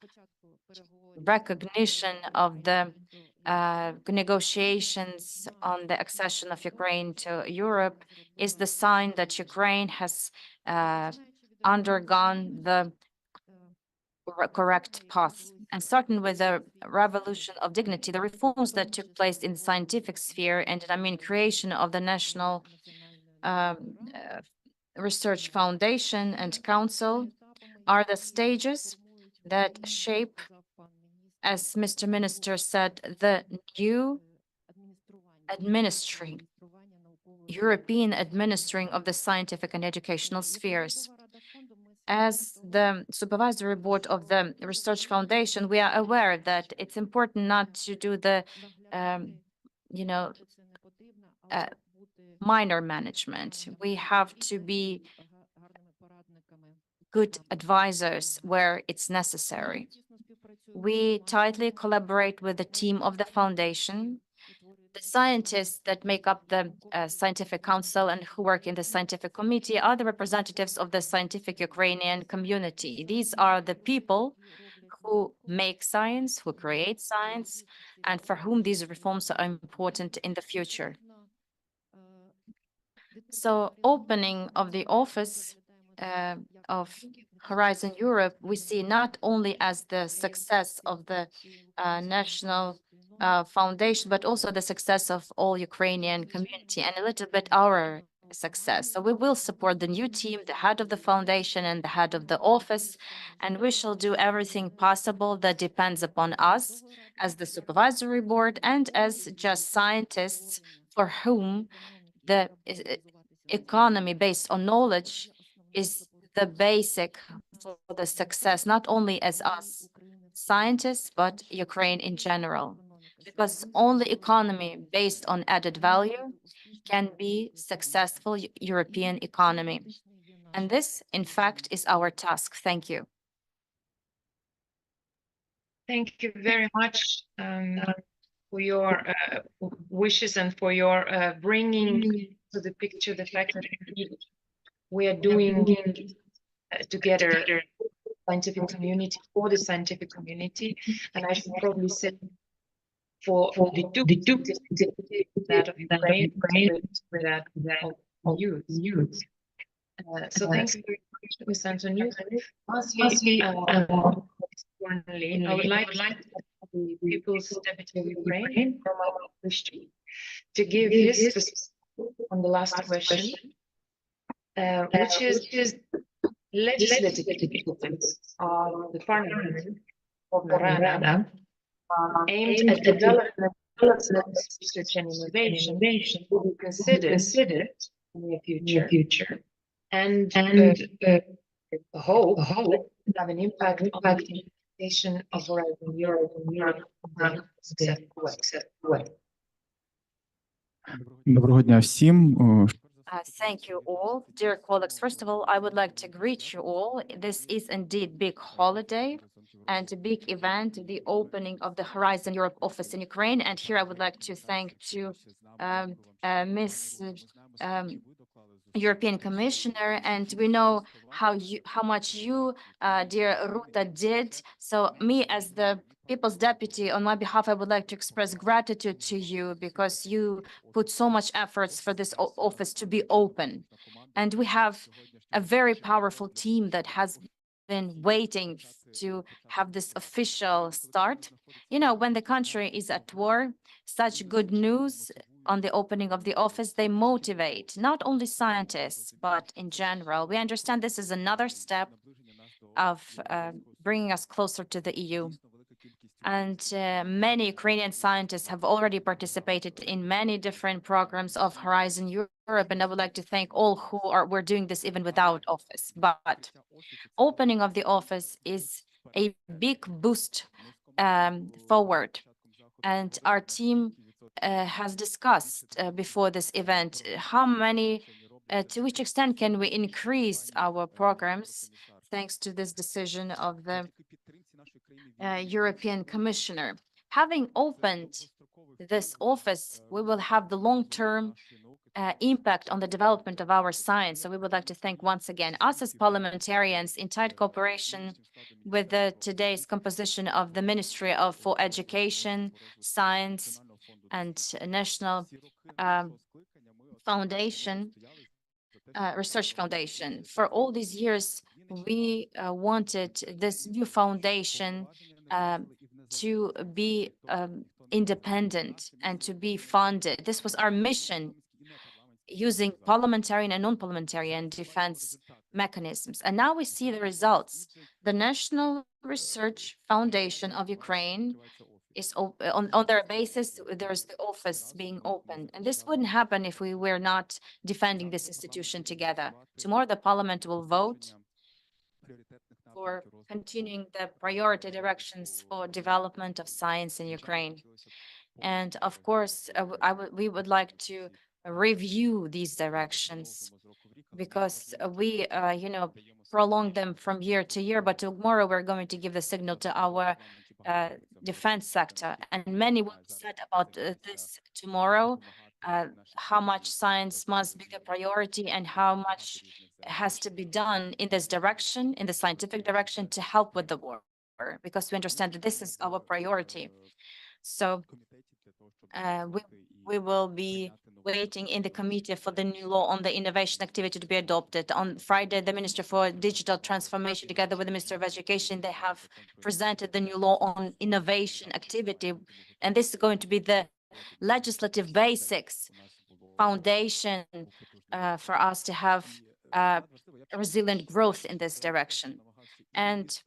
recognition of the negotiations on the accession of Ukraine to Europe is the sign that Ukraine has undergone the correct path. And starting with the revolution of dignity, the reforms that took place in the scientific sphere, and creation of the National Research Foundation and Council are the stages that shape, as Mr. Minister said, the new European administering of the scientific and educational spheres. As the Supervisory Board of the Research Foundation, we are aware that it's important not to do the, minor management. We have to be good advisors where it's necessary. We tightly collaborate with the team of the foundation. The scientists that make up the scientific council and who work in the scientific committee are the representatives of the scientific Ukrainian community. These are the people who make science, who create science, and for whom these reforms are important in the future. So opening of the office of Horizon Europe, we see not only as the success of the national foundation, but also the success of all Ukrainian community, and a little bit our success. So we will support the new team, the head of the foundation and the head of the office, and we shall do everything possible that depends upon us as the Supervisory Board and as just scientists for whom the economy based on knowledge is the basic for the success, not only as us scientists, but Ukraine in general. Because only economy based on added value can be successful European economy. And this, in fact, is our task. Thank you. Thank you very much for your wishes and for your bringing to the picture the fact that we are doing together scientific community for the scientific community, and I should probably say for the two that of Ukraine with that of youth. So thank you very much, Ms. Antoniouk. Lastly, I would like the People's Deputy of Ukraine from our Hryshchuk to give his perspective on the last question, which is legislative developments of the parliament of the Rada aimed at development, research and innovation will be considered in the future. And hope to have an impact on the implementation of Horizon Europe in a way. Доброго дня всім. Thank you all. Dear colleagues, first of all, I would like to greet you all. This is indeed big holiday and a big event, the opening of the Horizon Europe office in Ukraine. And here I would like to thank to Ms. European Commissioner, and we know how much you, dear Rada, did. So me as the People's Deputy, on my behalf, I would like to express gratitude to you because you put so much efforts for this office to be open. And we have a very powerful team that has been waiting to have this official start. You know, when the country is at war, such good news on the opening of the office, they motivate not only scientists, but in general. We understand this is another step of bringing us closer to the EU. And many Ukrainian scientists have already participated in many different programs of Horizon Europe, and I would like to thank all who were doing this even without office. But opening of the office is a big boost forward, and our team has discussed before this event how many, to which extent can we increase our programs thanks to this decision of the European Commissioner. Having opened this office, we will have the long-term impact on the development of our science. So we would like to thank once again us as parliamentarians in tight cooperation with today's composition of the Ministry for Education, Science, and National Foundation, Research Foundation. For all these years, we wanted this new foundation to be independent and to be funded. This was our mission, using parliamentarian and non-parliamentarian defense mechanisms. And now we see the results. The National Research Foundation of Ukraine is on their basis, there's the office being open. And this wouldn't happen if we were not defending this institution together. Tomorrow, the parliament will vote for continuing the priority directions for development of science in Ukraine. And of course, we would like to review these directions because we, prolong them from year to year. But tomorrow, we're going to give the signal to our defense sector. And many will be said about this tomorrow, how much science must be the priority and how much has to be done in this direction, in the scientific direction, to help with the war, because we understand that this is our priority. So we will be waiting in the committee for the new law on the innovation activity to be adopted. On Friday, the Minister for Digital Transformation, together with the Minister of Education, they have presented the new law on innovation activity. And this is going to be the legislative basics foundation for us to have resilient growth in this direction. And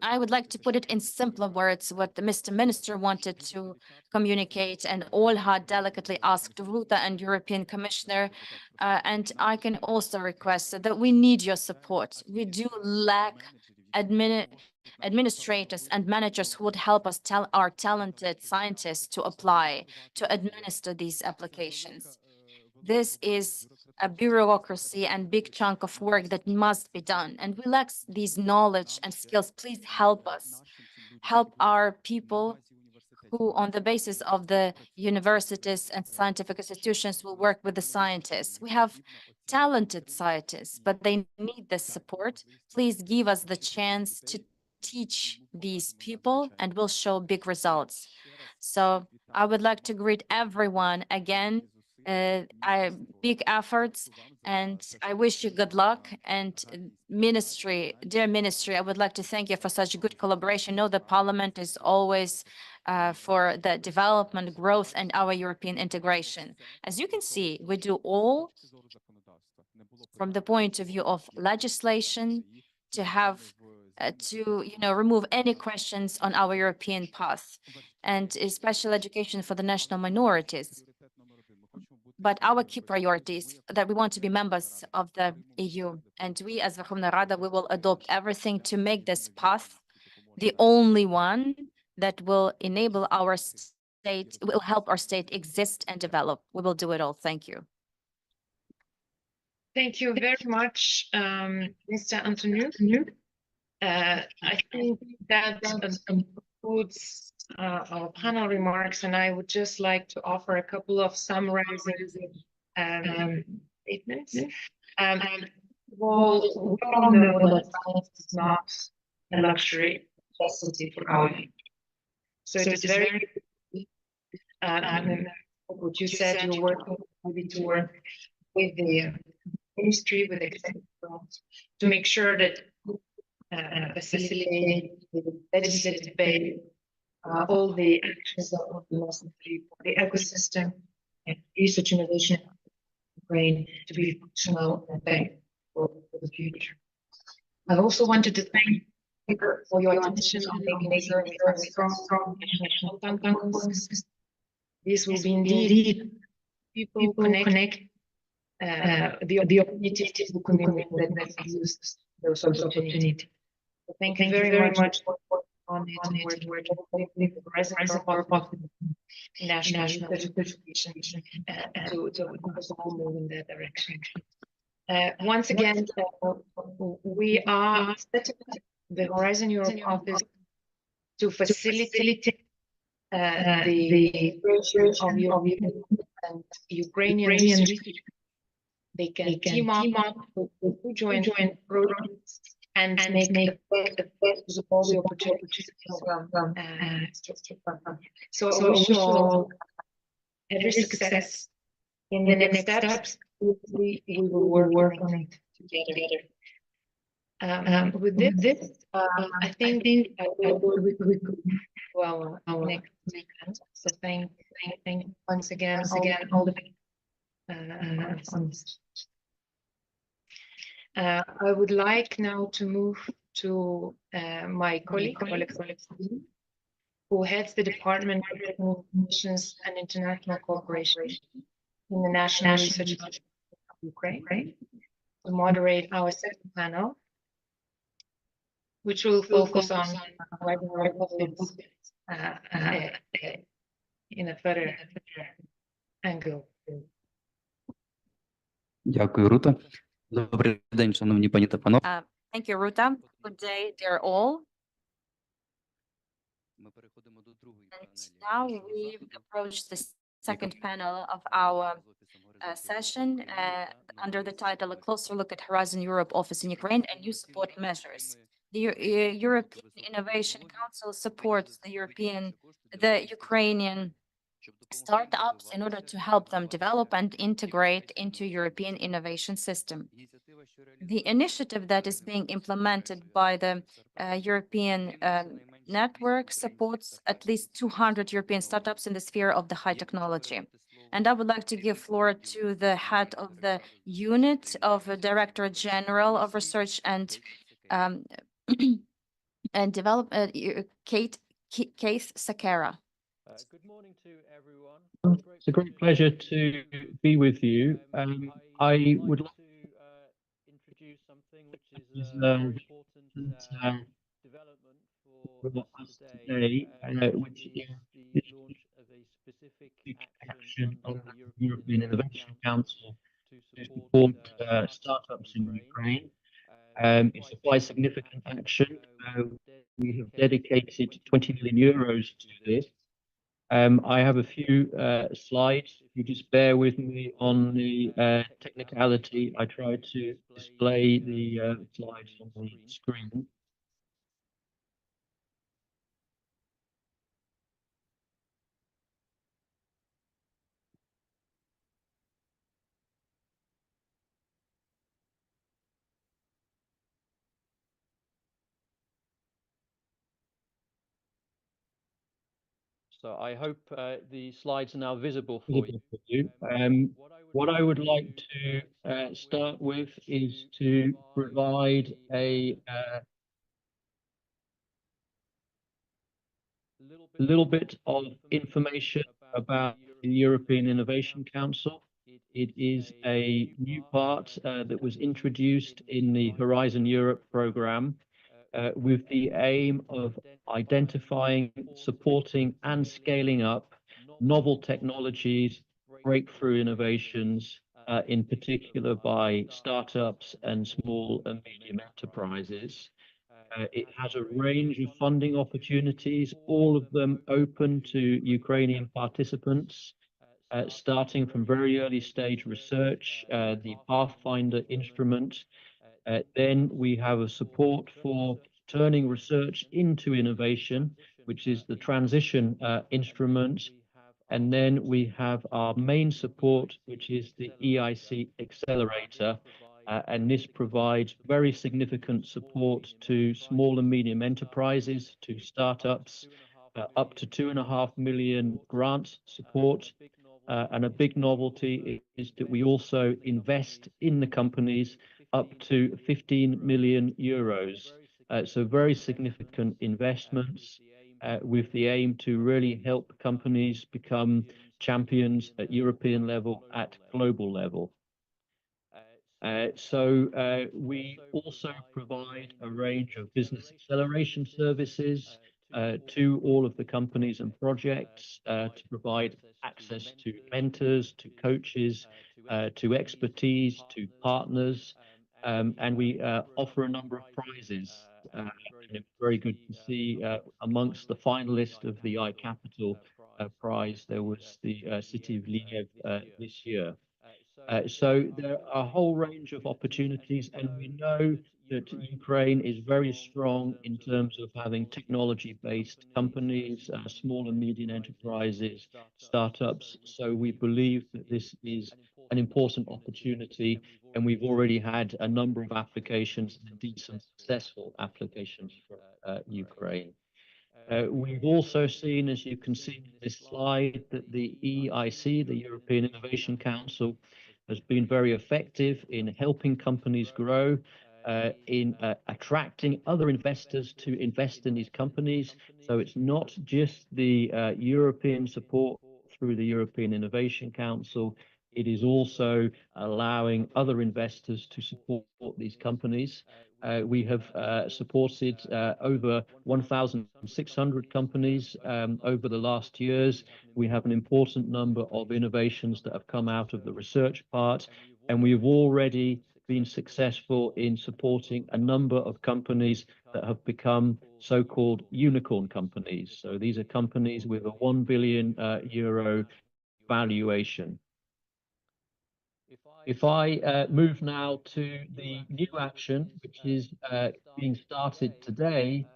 I would like to put it in simpler words what the Mr. Minister wanted to communicate, and Olga delicately asked Rada and European Commissioner, and I can also request that we need your support. We do lack administrators and managers who would help us tell our talented scientists to apply, to administer these applications. This is a bureaucracy and big chunk of work that must be done, and we lack these knowledge and skills. Please help us. Help our people who, on the basis of the universities and scientific institutions, will work with the scientists. We have talented scientists, but they need this support. Please give us the chance to teach these people, and we'll show big results. So I would like to greet everyone again. Big efforts, and I wish you good luck. And ministry, dear ministry, I would like to thank you for such good collaboration. Know the Parliament is always for the development, growth, and our European integration. As you can see, we do all from the point of view of legislation to have remove any questions on our European path, and special education for the national minorities. But our key priorities that we want to be members of the EU, and we as Verkhovna Rada, we will adopt everything to make this path the only one that will enable our state, will help our state exist and develop. We will do it all. Thank you. Thank you very much, Mr. Antoniouk. I think that concludes our panel remarks, and I would just like to offer a couple of summarizing statements. Well, we all know that science is not a luxury necessity for our people. So it is very what you said, you're working to work with the ministry, with the executive branch, to make sure that facilitate the legislative debate, all the actions that will be necessary for the ecosystem and research innovation brain to be functional and effective for the future. I also wanted to thank you for your attention on making strong international consensus. This will be indeed people connect the opportunity to the community that use those opportunities. So thank you very much for on it and working with the President of national education to all move in that direction. Once again, we are setting the Horizon Europe office to facilitate the research of European and Ukrainian research. They can team up to join programs and make the best of all the opportunities from So I wish you all every success in the next steps. We will work on it together. With this, I think we could go our next event. So thank once again all the I would like now to move to my colleague, Oleksandra, who heads the Department of Communications and International Cooperation in the National Research Institute of Ukraine, to moderate our second panel, which will focus on in a further angle. Дякую, Рута. Добрий день, шановні пані та панове. Thank you, Ruta. Good day, dear all. And now we approach the second panel of our session under the title "A Closer Look at Horizon Europe Office in Ukraine and New Support Measures." The European Innovation Council supports the Ukrainian startups in order to help them develop and integrate into European innovation system. The initiative that is being implemented by the European network supports at least 200 European startups in the sphere of the high technology. And I would like to give floor to the head of the unit of the Directorate General of Research and Development, Keith Sequeira. Good morning to everyone. It's a great pleasure to be with you. I would like to introduce something which is very important development for us today, which is the specific action of the European Innovation Council to support startups in Ukraine. It's a quite significant action. We have dedicated 20 million euros to this. I have a few slides. If you just bear with me on the technicality, I try to display the slides on the screen. So I hope the slides are now visible for you. What I would like to start with is to provide a little bit of information about the European Innovation Council. It is a new part that was introduced in the Horizon Europe program with the aim of identifying, supporting, and scaling up novel technologies, breakthrough innovations, in particular by startups and small and medium enterprises. It has a range of funding opportunities, all of them open to Ukrainian participants, starting from very early stage research, the Pathfinder instrument. Then we have a support for turning research into innovation, which is the transition instrument. And then we have our main support, which is the EIC Accelerator. And this provides very significant support to small and medium enterprises, to startups, up to 2.5 million grant support. And a big novelty is that we also invest in the companies up to 15 million euros. So very significant investments with the aim to really help companies become champions at European level, at global level. So we also provide a range of business acceleration services to all of the companies and projects to provide access to mentors, to coaches, to expertise, to partners, and we offer a number of prizes. And it's very good to see amongst the finalists of the iCapital prize, there was the city of Lviv this year. So there are a whole range of opportunities, and we know that Ukraine is very strong in terms of having technology-based companies, small and medium enterprises, startups. So we believe that this is an important opportunity, and we've already had a number of applications, and indeed some successful applications from Ukraine. We've also seen, as you can see in this slide, that the EIC, the European Innovation Council, has been very effective in helping companies grow, in attracting other investors to invest in these companies. So it's not just the European support through the European Innovation Council, it is also allowing other investors to support these companies. We have supported over 1,600 companies over the last years. We have an important number of innovations that have come out of the research part, and we've already been successful in supporting a number of companies that have become so-called unicorn companies. So these are companies with a 1 billion euro valuation. If I move now to the new action, which is being started today,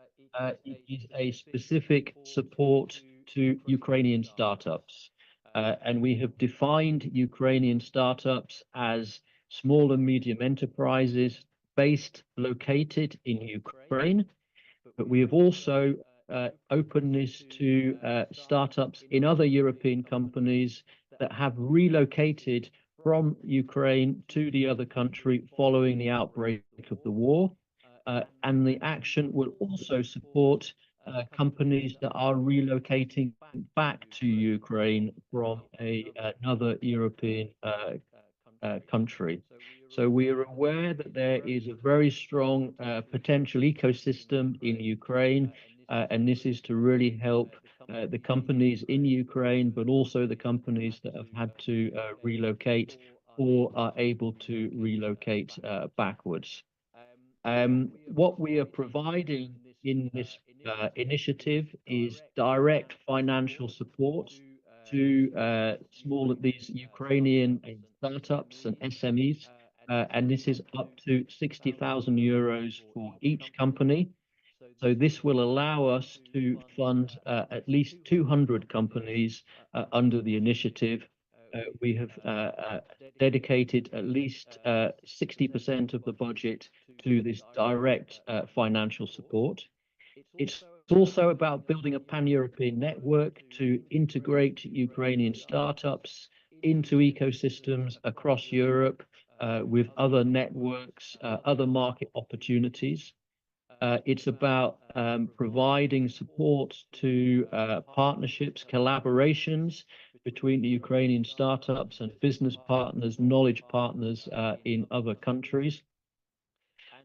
it is a specific support to Ukrainian startups. And we have defined Ukrainian startups as small and medium enterprises located in Ukraine. But we have also opened this to startups in other European companies that have relocated from Ukraine to the other country following the outbreak of the war. And the action will also support companies that are relocating back to Ukraine from another European country. So we are aware that there is a very strong potential ecosystem in Ukraine, and this is to really help the companies in Ukraine, but also the companies that have had to relocate or are able to relocate backwards. What we are providing in this initiative is direct financial support to these Ukrainian startups and SMEs, and this is up to 60,000 euros for each company. So this will allow us to fund at least 200 companies under the initiative. We have dedicated at least 60% of the budget to this direct financial support. It's also about building a pan-European network to integrate Ukrainian startups into ecosystems across Europe with other networks, other market opportunities. It's about providing support to partnerships, collaborations between the Ukrainian startups and business partners, knowledge partners in other countries.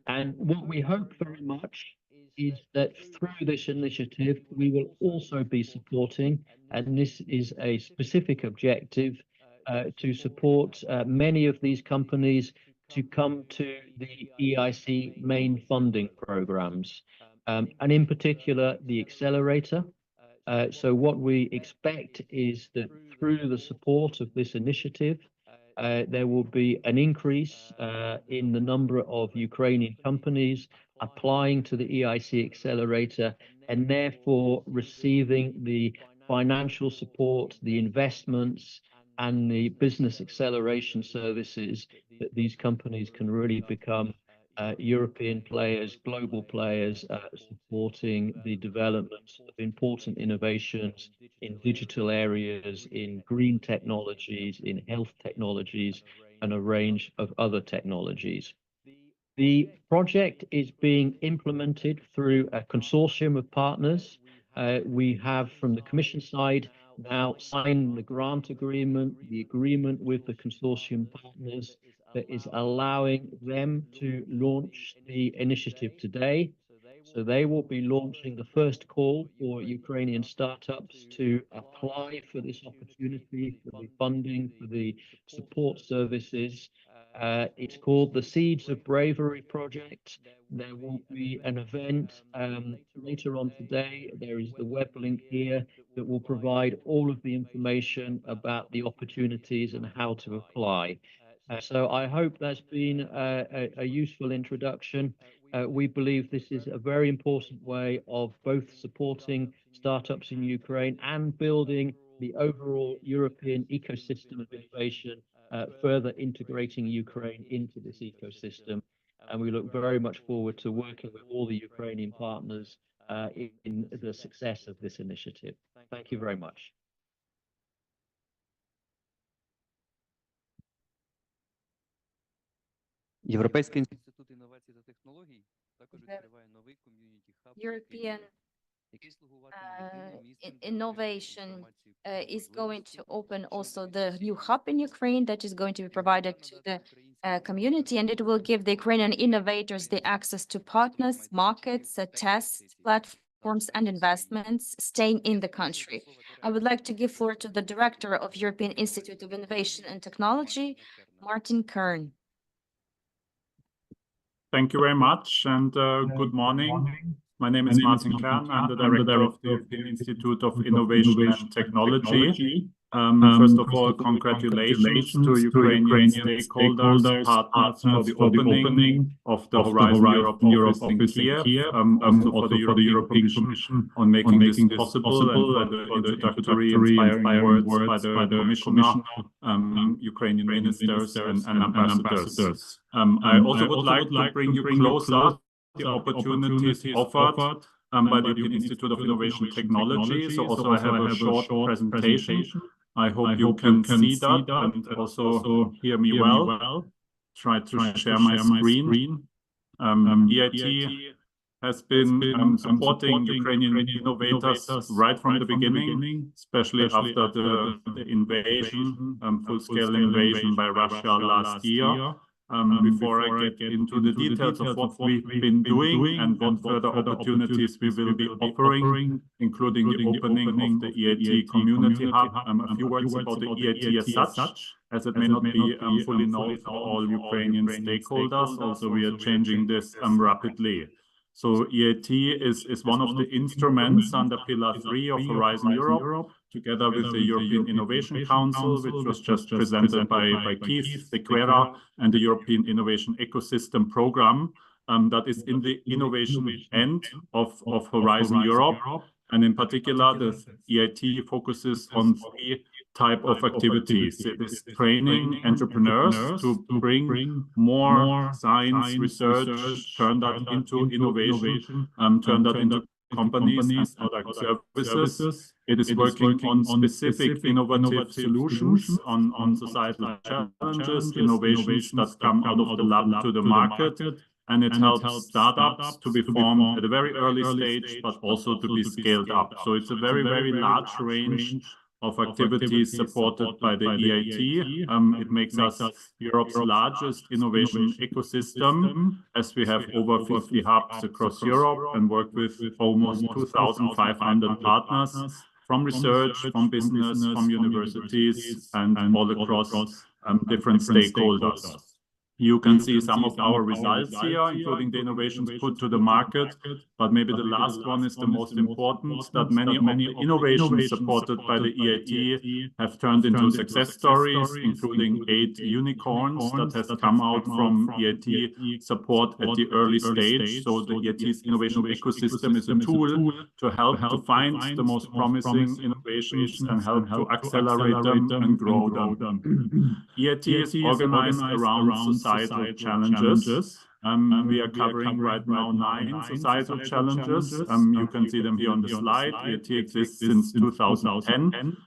And what we hope very much is that through this initiative, we will also be supporting, and this is a specific objective, to support many of these companies to come to the EIC main funding programs, and in particular, the accelerator. So what we expect is that through the support of this initiative, there will be an increase in the number of Ukrainian companies applying to the EIC accelerator and therefore receiving the financial support, the investments, and the business acceleration services that these companies can really become European players, global players, supporting the development of important innovations in digital areas, in green technologies, in health technologies, and a range of other technologies. The project is being implemented through a consortium of partners. We have, from the Commission side, now signed the grant agreement, the agreement with the consortium partners that is allowing them to launch the initiative today. So they will be launching the first call for Ukrainian startups to apply for this opportunity, for the funding, for the support services. It's called the Seeds of Bravery project. There will be an event later on today. There is the web link here that will provide all of the information about the opportunities and how to apply. So I hope that's been a useful introduction. We believe this is a very important way of both supporting startups in Ukraine and building the overall European ecosystem of innovation, further integrating Ukraine into this ecosystem. And we look very much forward to working with all the Ukrainian partners in the success of this initiative. Thank you very much. Європейський інститут інновацій та технологій також відкриває новий ком'юніті хаб. European innovation is going to open also the new hub in Ukraine that is going to be provided to the community, and it will give the Ukrainian innovators the access to partners, markets, tests, platforms, and investments staying in the country. I would like to give floor to the Director of European Institute of Innovation and Technology, Kern. Thank you very much, and good morning. My name is Martin Kern. I'm the Director of the European Institute of Innovation and Technology. First of all, congratulations to Ukrainian stakeholders, partners for the opening of the Horizon Europe office in Kyiv, also for the European Commission on making this possible, and for the introductory inspiring words by the Commissioner, Ukrainian ministers and ambassadors. I also would like to bring you closer the opportunities offered by the European Institute of Innovation and Technology. So also I have a short presentation. I hope you can see that and also hear me well. Try to share my screen. EIT has been supporting Ukrainian innovators right from the beginning, especially after the invasion, full-scale invasion by Russia last year. before I get into the details of what we've been doing and what further opportunities we will be offering, including the opening of the EAT Community Hub. A few words about the EAT as such, as it may not be fully known for all Ukrainian stakeholders. Also, we are changing this rapidly. So EAT is one of the instruments under Pillar 3 of Horizon Europe, together with the European Innovation Council, which was just presented by Kyiv, Sequeira, and the European Innovation Ecosystem Program that is in the innovation end of Horizon Europe. And in particular, the EAT focuses on 3 types of activities. It is training entrepreneurs to bring more science research, turn that into innovation, turn that into companies and product services. It is working on specific innovative solutions on societal challenges, innovations that come out of the lab to the market. And it helps startups to be formed at a very early stage, but also to be scaled up. So it's a very, very large range of activities supported by the EAT. It makes us Europe's largest innovation ecosystem, as we have over 50 hubs across Europe and work with almost 2,500 partners from research, from business, from universities, and all across different stakeholders. You can see some of our results here, including the innovations put to the market. But maybe the last one is the most important, that many of the innovations supported by the EAT have turned into success stories, including 8 unicorns that has come out from EAT support at the early stage. So the EAT's innovation ecosystem is a tool to help to find the most promising innovations and help to accelerate them and grow them. EAT is organized around societal challenges. We are covering right now 9 societal challenges. You can see them here on the slide. EAT exists since 2010.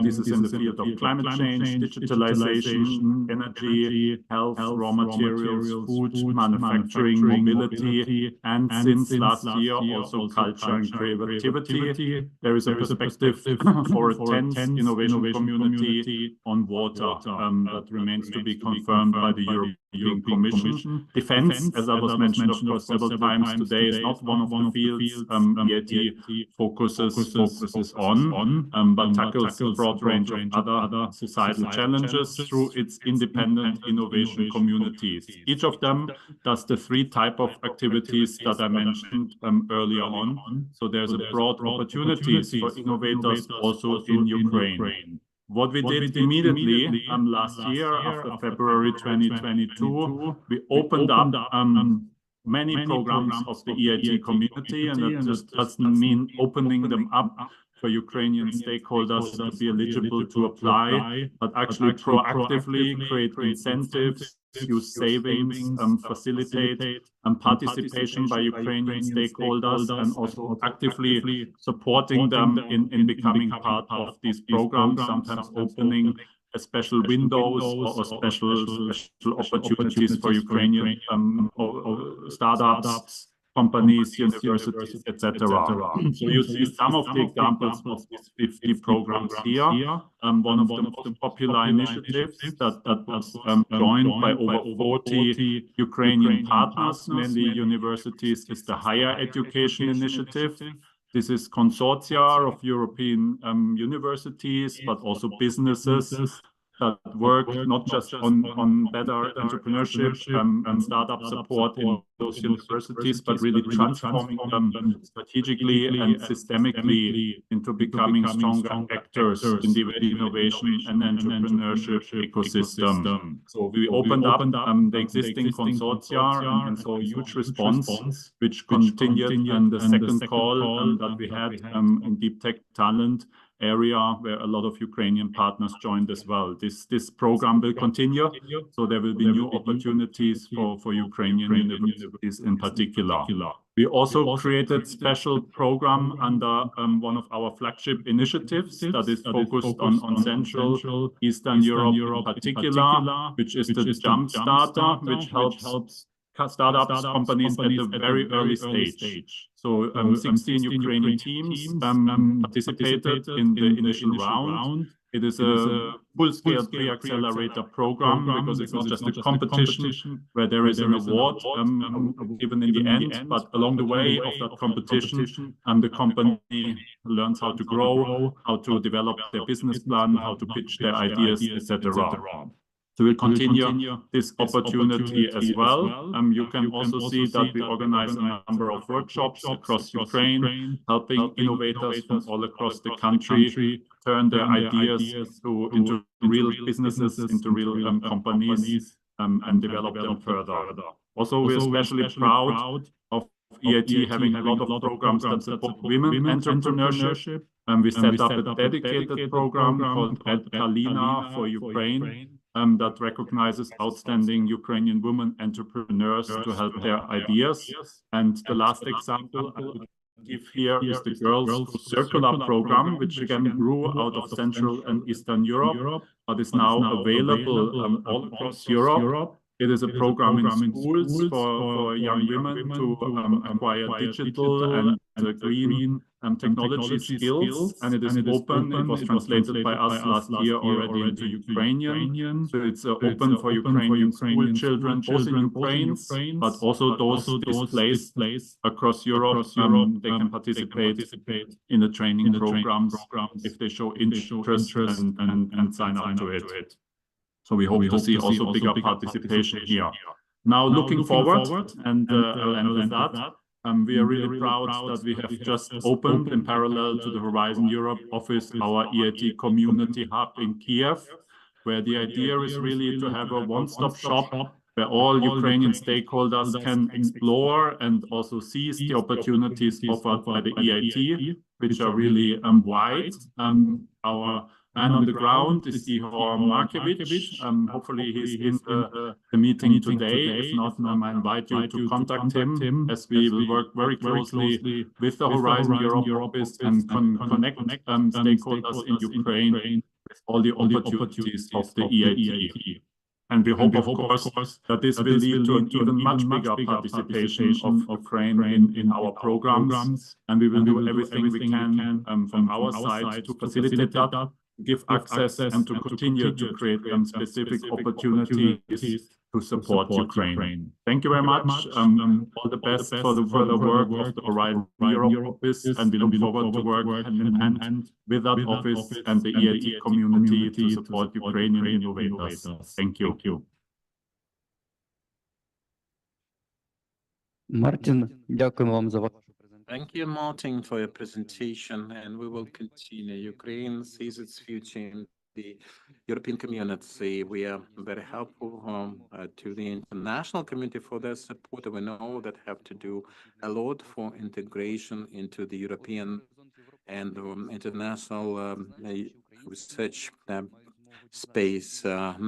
This is in the field of climate change, digitalization, energy, health, raw materials, food, manufacturing, mobility, and since last year also culture and creativity. There is a perspective for a 10th innovation community on water that remains to be confirmed by the European Commission. Defense, as I was mentioned, of course, several times today, is not one of the fields EAT focuses on, but tackles a broad range of other societal challenges through its independent innovation communities. Each of them does the 3 types of activities that I mentioned earlier on. So there's a broad opportunities for innovators also in Ukraine. What we did immediately last year, after February 2022, we opened up many programs of the EAT community, and that just doesn't mean opening them up for Ukrainian stakeholders to be eligible to apply, but actually proactively create incentives, use savings, facilitate participation by Ukrainian stakeholders, and also actively supporting them in becoming part of these programs, sometimes opening special windows or special opportunities for Ukrainian startups, companies, universities, etc. So you see some of the examples of these 50 programs here. One of the most popular initiatives that was joined by over 40 Ukrainian partners, mainly universities, is the Higher Education Initiative. This is consortia of European universities, but also businesses that work not just on better entrepreneurship and startup support in those universities, but really transforming them strategically and systemically into becoming stronger actors in the innovation and entrepreneurship ecosystem. So we opened up the existing consortia and saw a huge response, which continued in the second call that we had in deep tech talent area, where a lot of Ukrainian partners joined as well. This program will continue, so there will be new opportunities for Ukrainian universities in particular. We also created special program under one of our flagship initiatives that is focused on Central Eastern Europe in particular, which is the Jump Starter, which helps startups, companies at a very early stage. So 16 Ukrainian teams participated in the initial round. It is a full-scale pre-accelerator program because it's not just a competition where there is an award given in the end, but along the way of that competition, the company learns how to grow, how to develop their business plan, how to pitch their ideas, etc. So we'll continue this opportunity as well. You can also see that we organize a number of workshops across Ukraine, helping innovators from all across the country turn their ideas into real businesses, into real companies, and develop them further. Also, we're especially proud of EIT having a lot of programs that support women entrepreneurship. We set up a dedicated program called Kalina for Ukraine that recognizes outstanding Ukrainian women entrepreneurs to help their ideas. And the last example I would give here is the Girls Circular program, which again grew out of Central and Eastern Europe, but is now available all across Europe. It is a program in schools for young women to acquire digital and green technology skills, and it is open. It was translated by us last year already into Ukrainian. So it's open for Ukrainian school children, both in Ukraine, but also those displaced across Europe. They can participate in the training programs if they show interest and sign up to it. So we hope to see also bigger participation here. Now, looking forward, and I'll end with that. We are really proud that we have just opened, in parallel to the Horizon Europe office, our EIT community hub in Kyiv, where the idea is really to have a one-stop shop where all Ukrainian stakeholders can explore and also seize the opportunities offered by the EIT, which are really wide. Our man on the ground is Ihor Markevich. Hopefully he's in the meeting today. If not, I invite you to contact him, as we will work very closely with the Horizon Europe office and connect stakeholders in Ukraine with all the opportunities of the EIT. And we hope, of course, that this will lead to an even much bigger participation of Ukraine in our programs. And we will do everything we can from our side to facilitate that, give access, and to continue to create specific opportunities to support Ukraine. Thank you very much. All the best for the further work of the Horizon Europe office, and we look forward to work hand in hand with that office and the EIT community to support Ukrainian innovators. Thank you. Мартін, дякуємо вам за вашу презентацію. Thank you, Martin, for your presentation, and we will continue. Ukraine sees its future in the European community. We are very helpful to the international community for their support. We know that have to do a lot for integration into the European and international research space.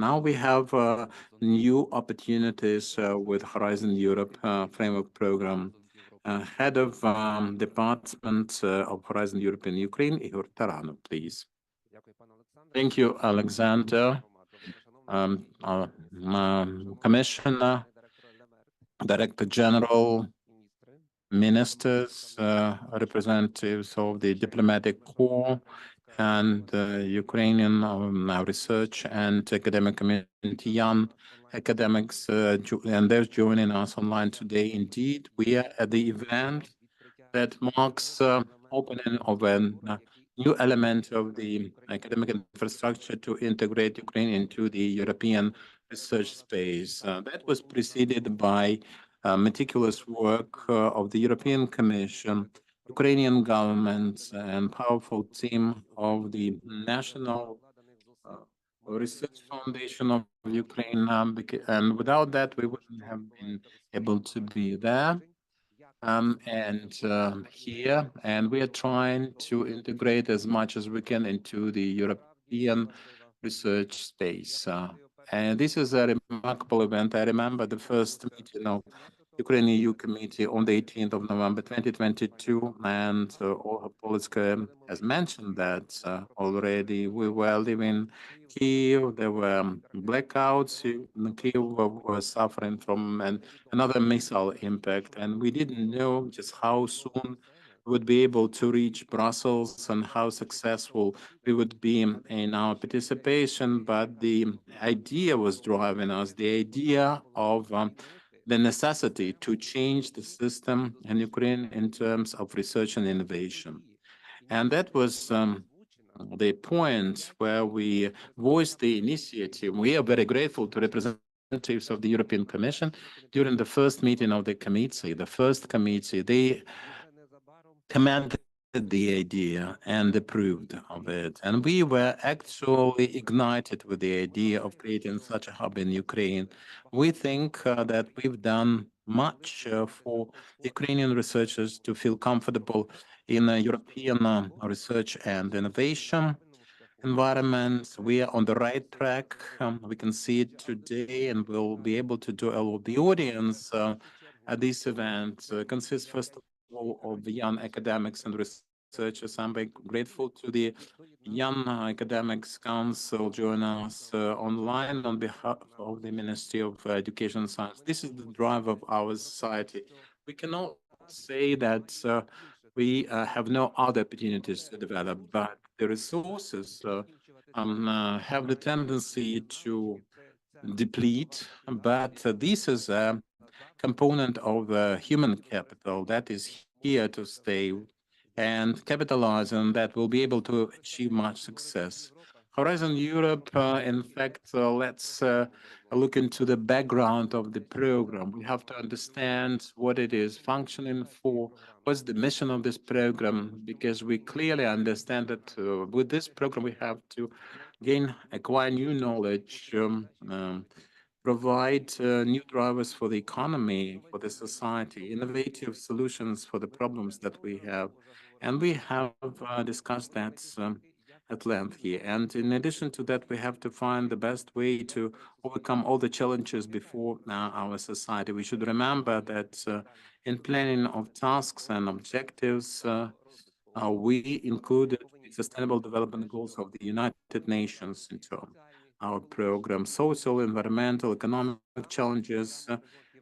Now we have new opportunities with Horizon Europe framework program. Head of Department of Horizon Europe in Ukraine, Igor Taranov, please. Thank you, Alexander. Commissioner, Director General, ministers, representatives of the diplomatic corps, and Ukrainian research and academic community, young academics, and they're joining us online today. Indeed, we are at the event that marks opening of a new element of the academic infrastructure to integrate Ukraine into the European research space. That was preceded by meticulous work of the European Commission, Ukrainian government, and powerful team of the National Research Foundation of Ukraine. And without that, we wouldn't have been able to be there. Here, and we are trying to integrate as much as we can into the European research space. And this is a remarkable event. I remember the first meeting of Ukrainian EU Committee on the 18th of November 2022, and Olga Polotska has mentioned that already. We were living in Kyiv, there were blackouts, Kyiv was suffering from another missile impact, and we didn't know just how soon would be able to reach Brussels and how successful we would be in our participation. But the idea was driving us, the idea of the necessity to change the system in Ukraine in terms of research and innovation. And that was the point where we voiced the initiative. We are very grateful to representatives of the European Commission during the first meeting of the committee. The first committee, they commented the idea and approved of it. And we were actually ignited with the idea of creating such a hub in Ukraine. We think that we've done much for Ukrainian researchers to feel comfortable in a European research and innovation environment. We are on the right track. We can see it today, and we'll be able to do all. The audience at this event consists, first of all, of the young academics and researchers. I'm very grateful to the Young Academics Council joining us online on behalf of the Ministry of Education and Science. This is the drive of our society. We cannot say that we have no other opportunities to develop, but the resources have the tendency to deplete. But this is a component of the human capital that is here to stay, and capitalize on that will be able to achieve much success. Horizon Europe, in fact, let's look into the background of the program. We have to understand what it is functioning for, what's the mission of this program, because we clearly understand that with this program we have to acquire new knowledge, provide new drivers for the economy, for the society, innovative solutions for the problems that we have. And we have discussed that at length here. And in addition to that, we have to find the best way to overcome all the challenges before our society. We should remember that in planning of tasks and objectives, we included the Sustainable Development Goals of the United Nations into our program. Social, environmental, economic challenges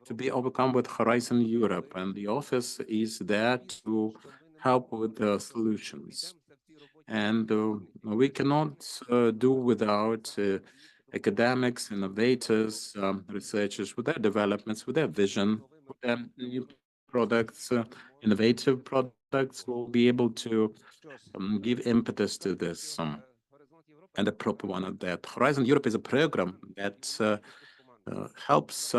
to be overcome with Horizon Europe, and the office is there to help with the solutions. And we cannot do without academics, innovators, researchers with their developments, with their vision, with their new products, innovative products will be able to give impetus to this and a proper one of that. Horizon Europe is a program that helps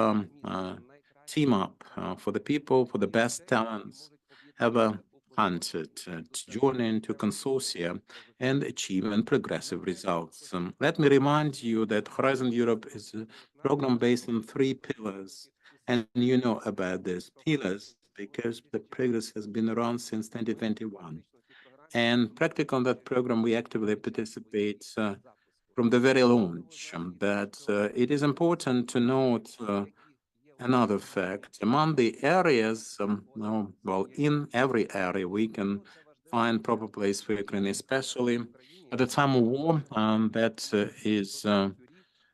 team up for the people, for the best talents ever hunted to join into consortia and achieve progressive results. Let me remind you that Horizon Europe is a program based on 3 pillars, and you know about these pillars because the progress has been around since 2021. And practically on that program, we actively participate from the very launch. But it is important to note another fact. Among the areas, well, in every area, we can find proper place for Ukraine, especially at the time of war that is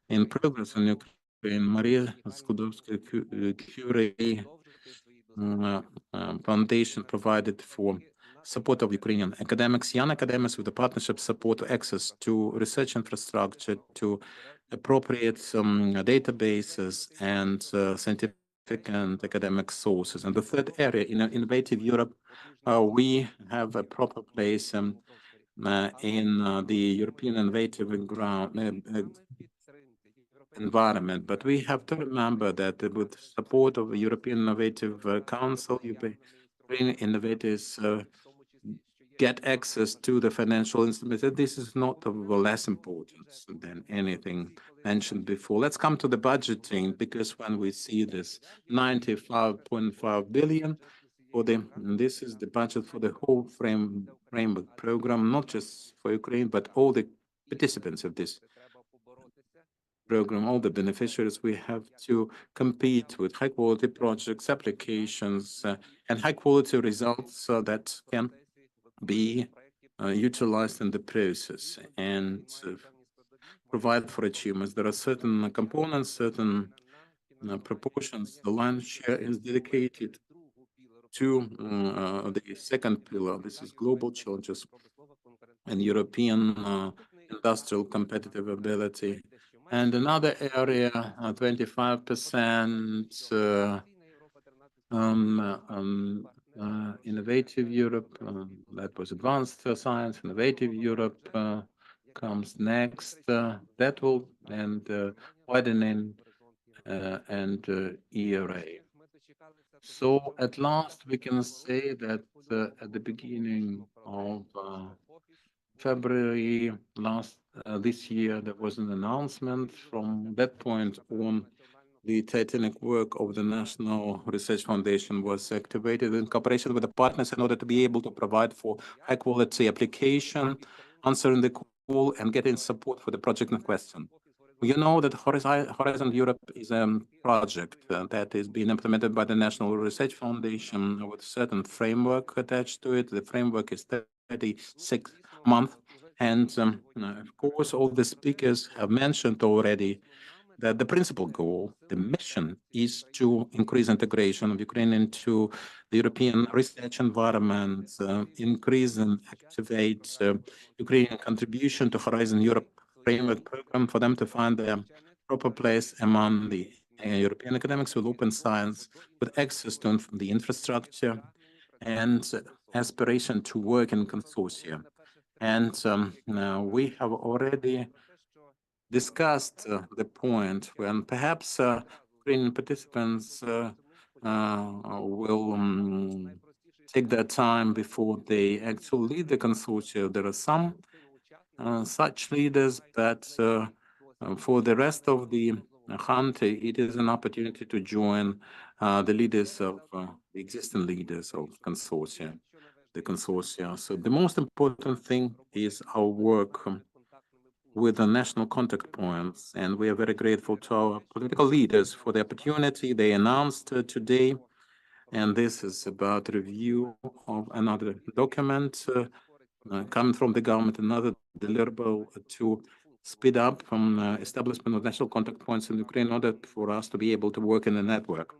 in progress in Ukraine. Maria Skłodowska-Curie Foundation provided for support of Ukrainian academics, young academics with the partnership support, access to research infrastructure, to appropriate databases and scientific and academic sources. And the third area, in Innovative Europe, we have a proper place in the European Innovative environment. But we have to remember that with support of the European Innovative Council, Ukrainian innovators get access to the financial instruments. This is not of less importance than anything mentioned before. Let's come to the budgeting, because when we see this 95.5 billion for this is the budget for the whole framework program, not just for Ukraine, but all the participants of this program, all the beneficiaries. We have to compete with high quality projects, applications, and high quality results that can be utilized in the process and provide for achievements. There are certain components, certain proportions. The lion's share is dedicated to the second pillar. This is global challenges and European industrial competitive ability. And another area, 25%, innovative Europe, that was advanced science, innovative Europe comes next. That will, and widening and ERA. So at last, we can say that at the beginning of February this year, there was an announcement. From that point on, the titanic work of the National Research Foundation was activated in cooperation with the partners in order to be able to provide for high-quality application, answering the call, and getting support for the project in question. You know that Horizon Europe is a project that is being implemented by the National Research Foundation with a certain framework attached to it. The framework is 36 months. And of course, all the speakers have mentioned already that the principal goal, the mission, is to increase integration of Ukraine into the European research environment, increase and activate Ukrainian contribution to Horizon Europe framework program for them to find their proper place among the European academics with open science, with access to the infrastructure and aspiration to work in consortia. And we have already discussed the point when perhaps Ukrainian participants will take their time before they actually lead the consortia. There are some such leaders, but for the rest of the hunt, it is an opportunity to join the leaders of the existing leaders of consortia, the consortia. So the most important thing is our work with the national contact points, and we are very grateful to our political leaders for the opportunity they announced today. And this is about review of another document coming from the government, another deliverable to speed up establishment of national contact points in Ukraine in order for us to be able to work in a network.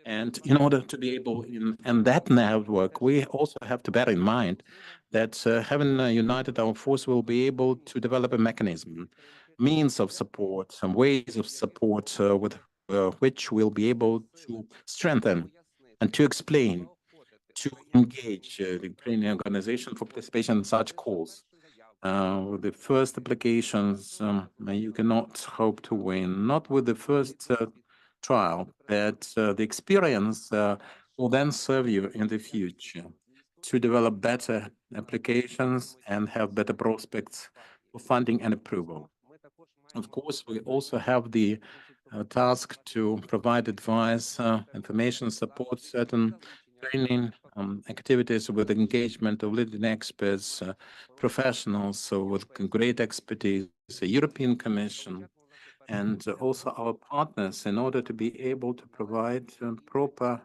And in order to be able in that network, we also have to bear in mind that having united our force, will be able to develop a mechanism, means of support, some ways of support with which we'll be able to strengthen and to explain, to engage the Ukrainian organization for participation in such calls. With the first applications, you cannot hope to win, not with the first trial, but the experience will then serve you in the future to develop better applications and have better prospects for funding and approval. Of course, we also have the task to provide advice, information, support, certain training activities with engagement of leading experts, professionals with great expertise, the European Commission, and also our partners in order to be able to provide proper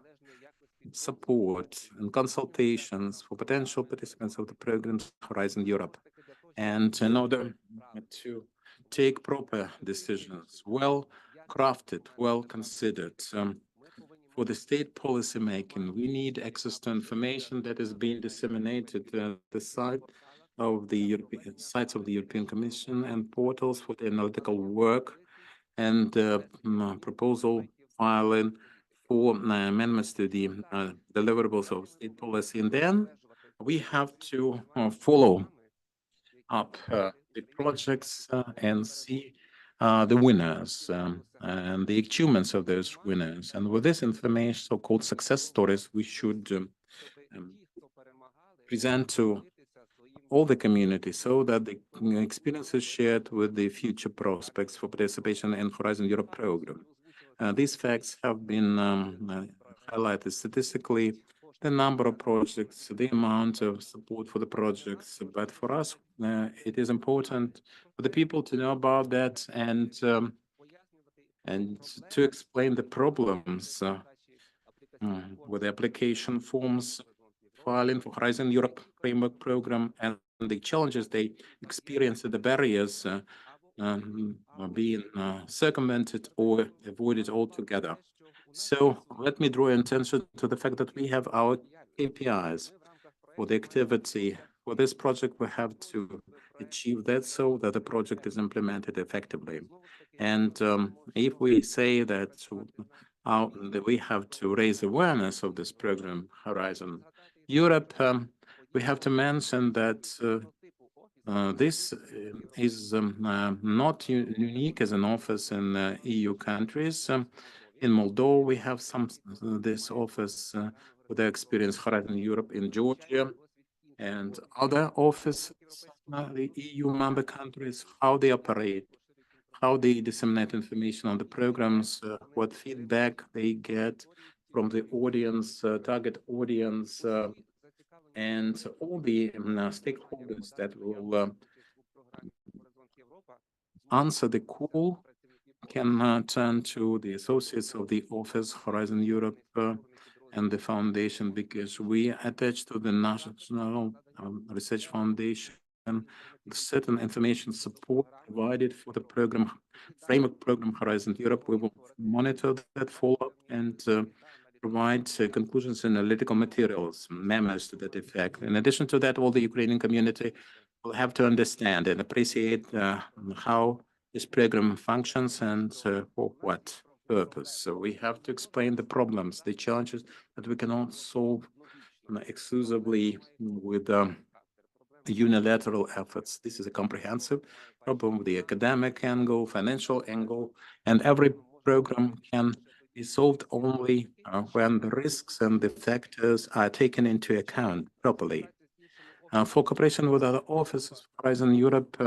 support and consultations for potential participants of the programs Horizon Europe, and in order to take proper decisions, well crafted, well considered. For the state policy making, we need access to information that is being disseminated at the sites of the European Commission and portals for the analytical work and proposal filing for amendments to the deliverables of state policy. And then we have to follow up the projects and see the winners and the achievements of those winners. And with this information, so-called success stories, we should present to all the community so that the experience is shared with the future prospects for participation in Horizon Europe program. These facts have been highlighted statistically, the number of projects, the amount of support for the projects. But for us, it is important for the people to know about that and to explain the problems with the application forms, filing for Horizon Europe framework program, and the challenges they experience, the barriers being circumvented or avoided altogether. So let me draw your attention to the fact that we have our KPIs for the activity. For this project, we have to achieve that so that the project is implemented effectively. And if we say that we have to raise awareness of this program, Horizon Europe, we have to mention that this is not unique as an office in EU countries. In Moldova, we have this office with the experience Horizon Europe in Georgia and other offices, the EU member countries, how they operate, how they disseminate information on the programs, what feedback they get from the audience, target audience, and all the stakeholders that will answer the call can turn to the associates of the Office Horizon Europe and the foundation, because we attach to the National Research Foundation certain information support provided for the program, framework program Horizon Europe. We will monitor that follow-up and provide conclusions and analytical materials, memos to that effect. In addition to that, all the Ukrainian community will have to understand and appreciate how this program functions and for what purpose. So we have to explain the problems, the challenges that we cannot solve exclusively with unilateral efforts. This is a comprehensive problem with the academic angle, financial angle, and every program can be solved only when the risks and the factors are taken into account properly. For cooperation with other offices, Horizon Europe,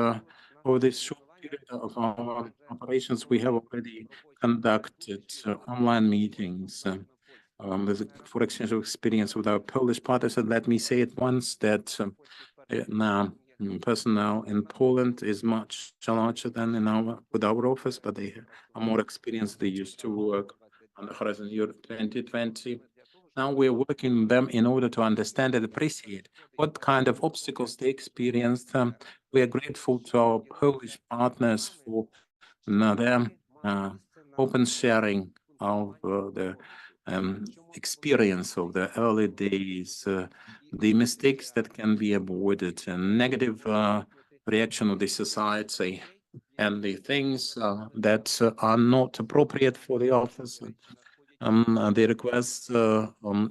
over this short period of our operations, we have already conducted online meetings for exchange of experience with our Polish partners. And let me say at once that now personnel in Poland is much larger than with our office, but they are more experienced. They used to work on the Horizon Europe 2020. Now we're working with them in order to understand and appreciate what kind of obstacles they experienced. We are grateful to our Polish partners for their open sharing of the experience of the early days, the mistakes that can be avoided, and negative reaction of the society, and the things that are not appropriate for the office. The requests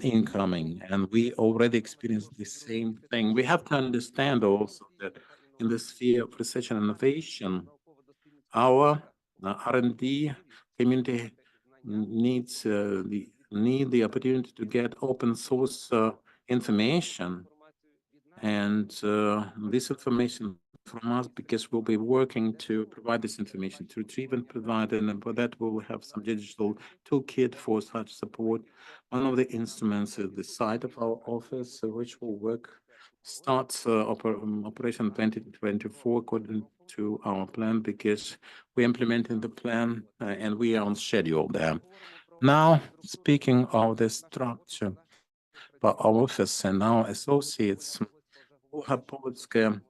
incoming, and we already experienced the same thing. We have to understand also that in the sphere of research and innovation, our R&D community needs the opportunity to get open source information, and this information from us, because we'll be working to provide this information, to retrieve and provide, and for that we will have some digital toolkit for such support. One of the instruments is the site of our office, which will work, starts operation 2024 according to our plan, because we're implementing the plan and we are on schedule there. Now, speaking of the structure for our office and our associates, Polotska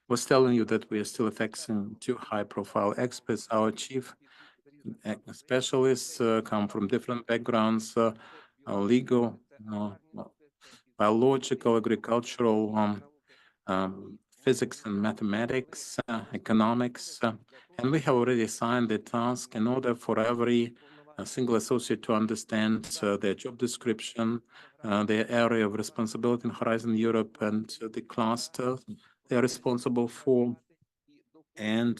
was telling you that we are still affecting two high-profile experts. Our chief specialists come from different backgrounds, legal, biological, agricultural, physics and mathematics, economics, and we have already assigned the task in order for every single associate to understand their job description, their area of responsibility in Horizon Europe, and the cluster they're responsible for, and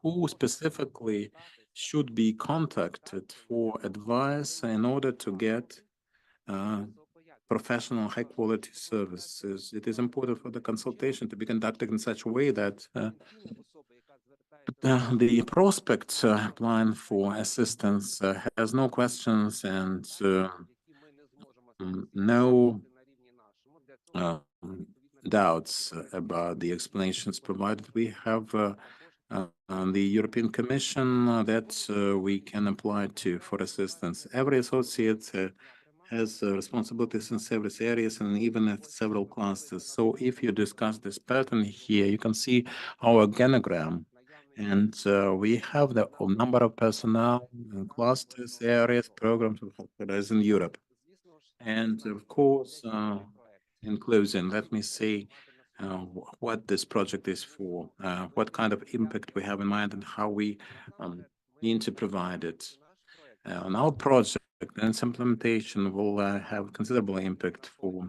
who specifically should be contacted for advice in order to get professional, high-quality services. It is important for the consultation to be conducted in such a way that the prospect applying for assistance has no questions and no doubts about the explanations provided. We have the European Commission that we can apply to for assistance. Every associate has responsibilities in several areas and even at several clusters. So if you discuss this pattern here, you can see our organogram And we have the number of personnel, clusters, areas, programs of Horizon Europe. And of course, in closing, let me say what this project is for, what kind of impact we have in mind, and how we need to provide it. On our project, and its implementation will have considerable impact for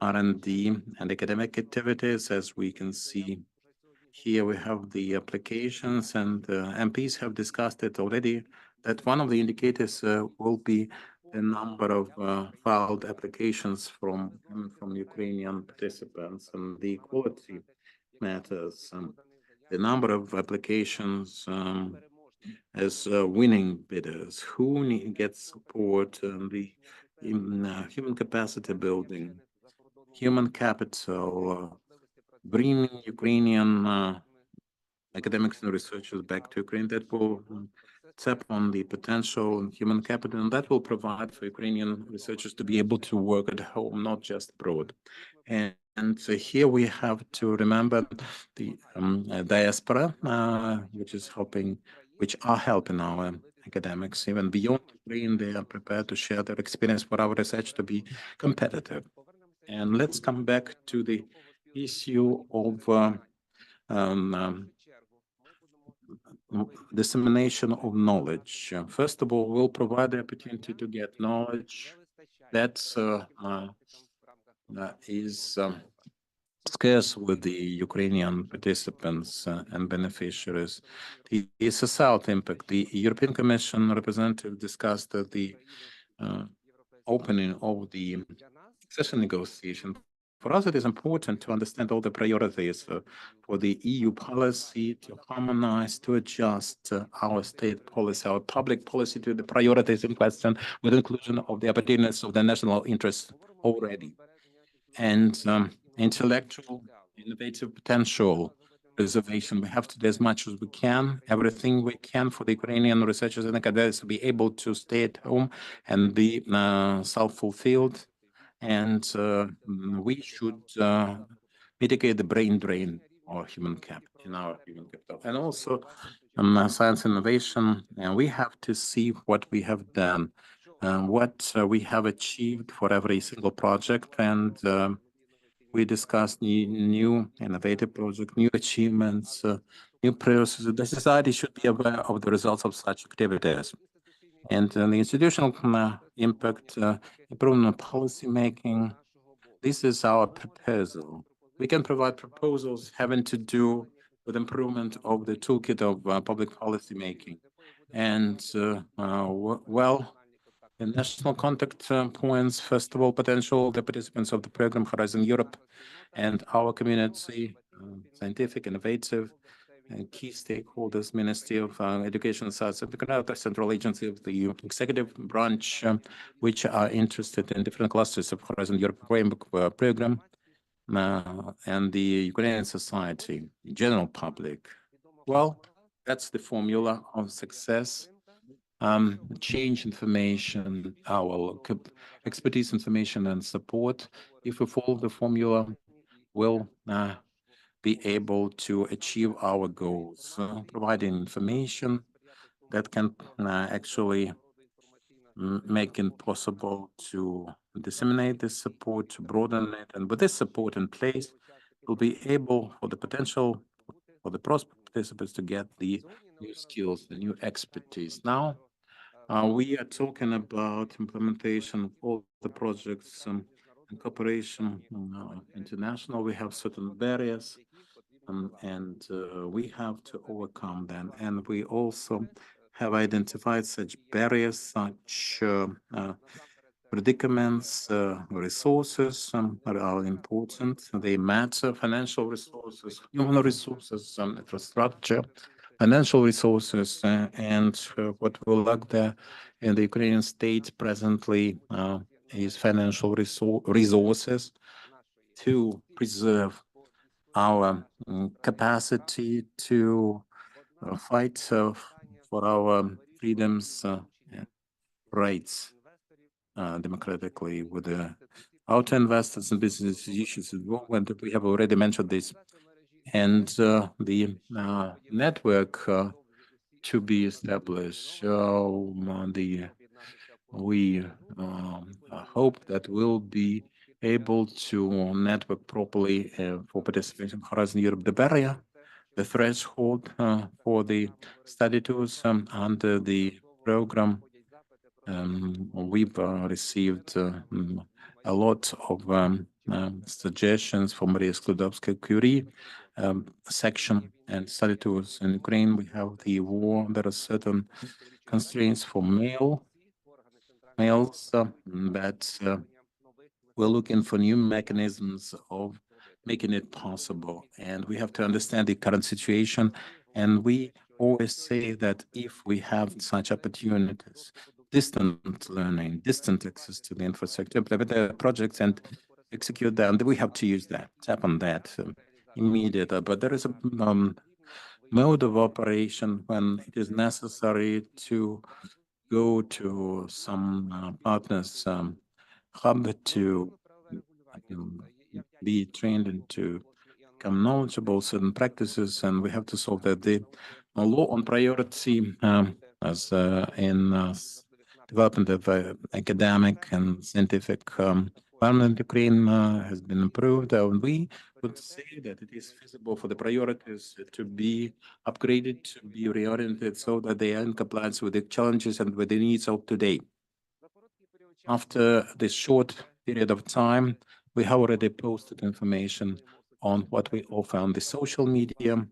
R&D and academic activities. As we can see here, we have the applications, and MPs have discussed it already, that one of the indicators will be the number of filed applications from Ukrainian participants, and the quality matters. The number of applications as winning bidders, who gets support, the human capacity building, human capital, bringing Ukrainian academics and researchers back to Ukraine. That will tap on the potential in human capital, and that will provide for Ukrainian researchers to be able to work at home, not just abroad. And so here we have to remember the diaspora, which are helping our academics. Even beyond Ukraine, they are prepared to share their experience for our research to be competitive. And let's come back to the issue of dissemination of knowledge. First of all, we'll provide the opportunity to get knowledge that is scarce with the Ukrainian participants and beneficiaries. The societal impact. The European Commission representative discussed the opening of the accession negotiation. For us, it is important to understand all the priorities for the EU policy, to harmonize, to adjust our state policy, our public policy to the priorities in question, with inclusion of the opportunities of the national interest already. And intellectual, innovative potential preservation. We have to do as much as we can, everything we can for the Ukrainian researchers and academics to be able to stay at home and be self-fulfilled. And we should mitigate the brain drain or human capital in our human capital. And also science innovation. And we have to see what we have done, what we have achieved for every single project. And we discussed new innovative projects, new achievements, new processes. The society should be aware of the results of such activities. And the institutional impact, improvement of policy making. This is our proposal. We can provide proposals having to do with improvement of the toolkit of public policy making. And well, the national contact points, first of all, potential the participants of the program Horizon Europe and our community, scientific, innovative, key stakeholders, Ministry of Education and Science, the Central Agency of the Executive Branch, which are interested in different clusters of Horizon Europe framework program, and the Ukrainian society, the general public. Well, that's the formula of success. Change information, our expertise, information, and support. If we follow the formula, we'll be able to achieve our goals, providing information that can actually make it possible to disseminate this support, to broaden it. And with this support in place, we'll be able for the potential for the prospect participants to get the new skills, the new expertise. Now, we are talking about implementation of all the projects and cooperation international. We have certain barriers, and we have to overcome them. And we also have identified such barriers, such predicaments, resources are important. They matter: financial resources, human resources, infrastructure, financial resources, and what we lack there in the Ukrainian state presently is financial resources to preserve our capacity to fight for our freedoms and rights democratically with the outer investors and business institutions involvement. We have already mentioned this. and the network to be established. So we hope that we'll be able to network properly for participation in Horizon Europe. The barrier, the threshold for the study tours under the program, we've received a lot of suggestions from Maria Sklodowska-Curie section and study tours in Ukraine. We have the war. There are certain constraints for males, but we're looking for new mechanisms of making it possible. And we have to understand the current situation. And we always say that if we have such opportunities, distant learning, distant access to the infrastructure, implement the projects and execute them, we have to use that, tap on that immediately. But there is a mode of operation when it is necessary to go to some partners hub to be trained and to become knowledgeable certain practices, and we have to solve that. The law on priority as in development of academic and scientific environment in Ukraine has been improved. We would say that it is feasible for the priorities to be upgraded, to be reoriented so that they are in compliance with the challenges and with the needs of today. After this short period of time, we have already posted information on what we offer on the social media,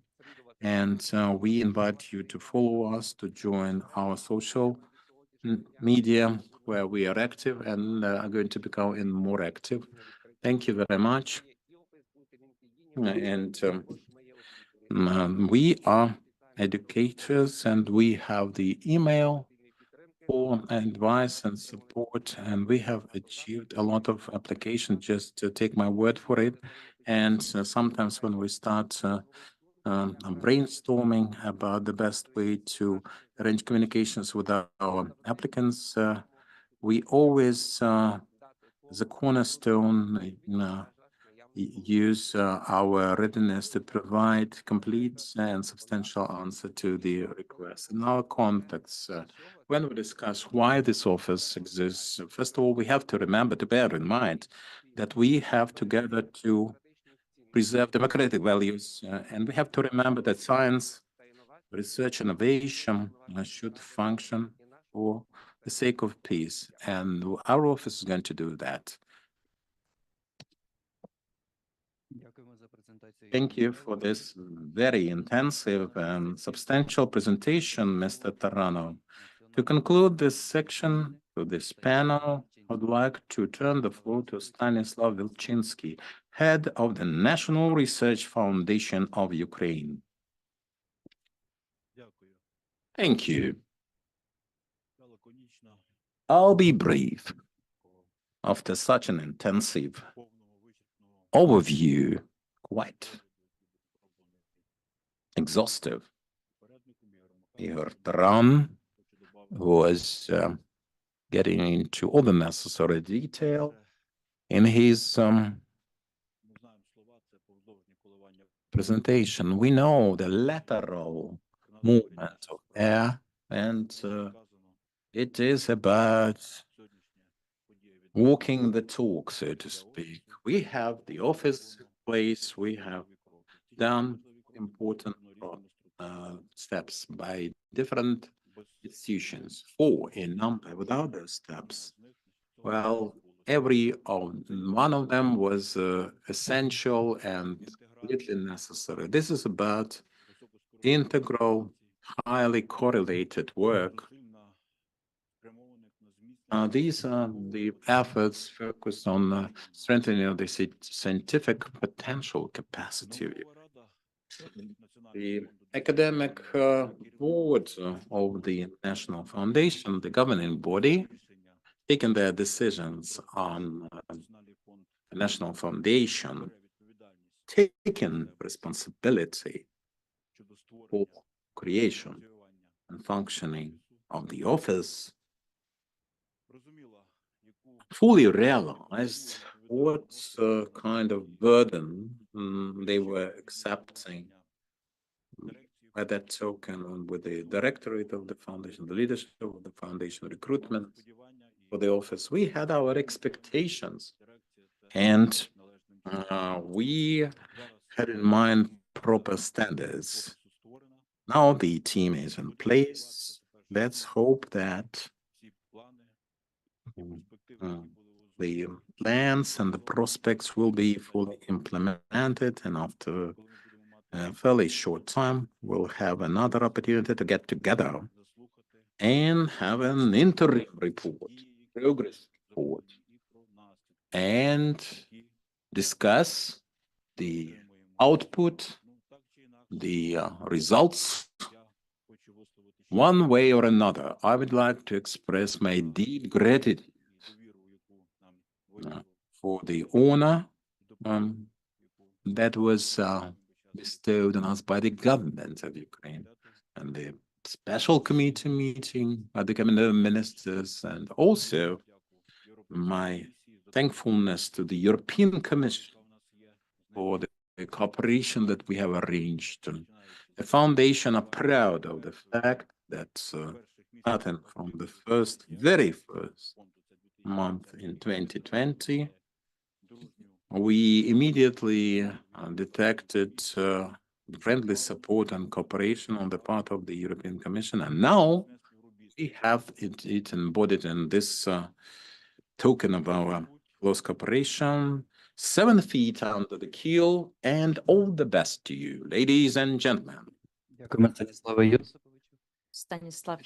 and we invite you to follow us, to join our social media where we are active and are going to become even more active. Thank you very much. And we are educators, and we have the email for advice and support, and we have achieved a lot of applications, just to take my word for it. And sometimes when we start brainstorming about the best way to arrange communications with our applicants, we always, as a cornerstone, use our readiness to provide complete and substantial answer to the request. In our contacts, when we discuss why this office exists, first of all, we have to remember, to bear in mind, that we have together to preserve democratic values, and we have to remember that science, research, innovation should function for the sake of peace, and our office is going to do that. Thank you for this very intensive and substantial presentation, Mr. Taranov. To conclude this section, to this panel, I would like to turn the floor to Stanislav Vilchinsky, head of the National Research Foundation of Ukraine. Thank you. I'll be brief. After such an intensive overview, quite exhaustive, Igor Taran was getting into all the necessary detail in his presentation. We know the lateral movement of air, and it is about walking the talk, so to speak. We have the office place, we have done important steps by different institutions, 4 in number. Without those steps, well, every one of them was essential and completely necessary. This is about integral, highly correlated work. These are the efforts focused on strengthening the scientific potential capacity. The academic board of the National Foundation, the governing body, taking their decisions on the National Foundation, taking responsibility for creation and functioning of the office, fully realized what kind of burden they were accepting by that token with the Directorate of the Foundation, the leadership of the Foundation, recruitment for the office. We had our expectations, and we had in mind proper standards. Now the team is in place. Let's hope that the plans and the prospects will be fully implemented, and after a fairly short time, we'll have another opportunity to get together and have an interim report, progress report, and discuss the output, the results. One way or another, I would like to express my deep gratitude for the honor that was bestowed on us by the government of Ukraine and the special committee meeting by the cabinet of ministers, and also my thankfulness to the European Commission for the cooperation that we have arranged. The foundation are proud of the fact that starting from the very first month in 2020, we immediately detected friendly support and cooperation on the part of the European Commission, and now we have it embodied in this token of our close cooperation. 7 feet under the keel, and all the best to you, ladies and gentlemen. Stanislav.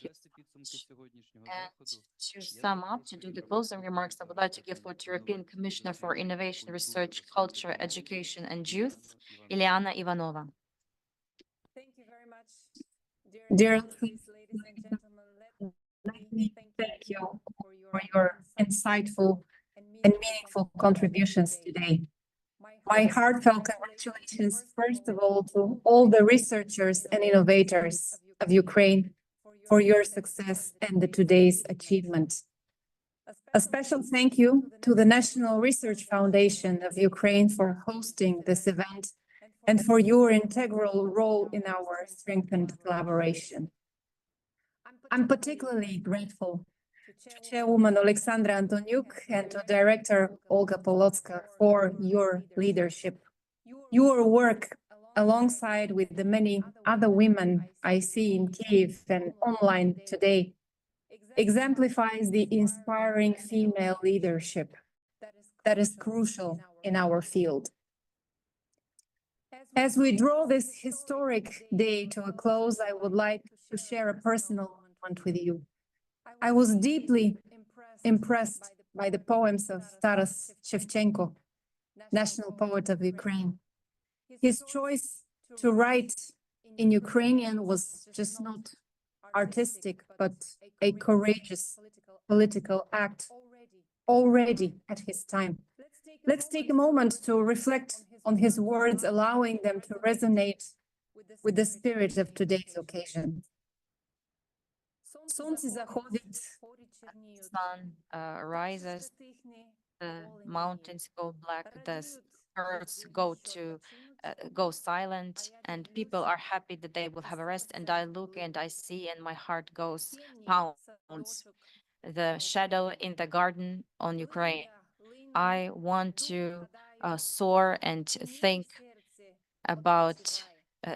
And to sum up, to do the closing remarks, I would like to give floor to European Commissioner for Innovation, Research, Culture, Education and Youth, Iliana Ivanova. Thank you very much, dear ladies and gentlemen. Let me thank you for your insightful and meaningful contributions today. My heartfelt congratulations, first of all, to all the researchers and innovators of Ukraine for your success and today's achievement. A special thank you to the National Research Foundation of Ukraine for hosting this event and for your integral role in our strengthened collaboration. I'm particularly grateful to Chairwoman Oleksandra Antoniouk and to Director Olga Polotska for your leadership. Your work, alongside with the many other women I see in Kyiv and online today, exemplifies the inspiring female leadership that is crucial in our field. As we draw this historic day to a close, I would like to share a personal moment with you. I was deeply impressed by the poems of Taras Shevchenko, national poet of Ukraine. His choice to write in Ukrainian was just not artistic, but a courageous political act already at his time. Let's take a moment to reflect on his words, allowing them to resonate with the spirit of today's occasion. Sun rises, the mountains go black, the birds go silent, and people are happy that they will have a rest. And I look and I see, and my heart goes pounds. The shadow in the garden on Ukraine. I want to soar and think about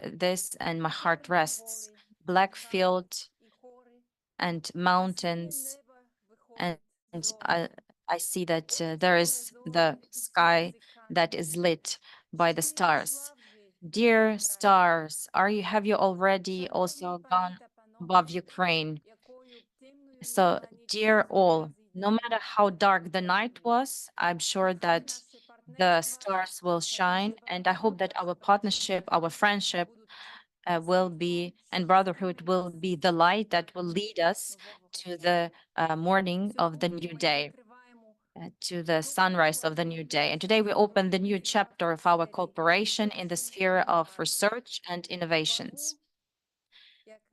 this, and my heart rests. Black field and mountains, and I see that there is the sky that is lit by the stars. Dear stars, have you already also gone above Ukraine? So, dear all, no matter how dark the night was, I'm sure that the stars will shine, and I hope that our partnership, our friendship will be, and brotherhood will be the light that will lead us to the morning of the new day, to the sunrise of the new day. And today we open the new chapter of our cooperation in the sphere of research and innovations.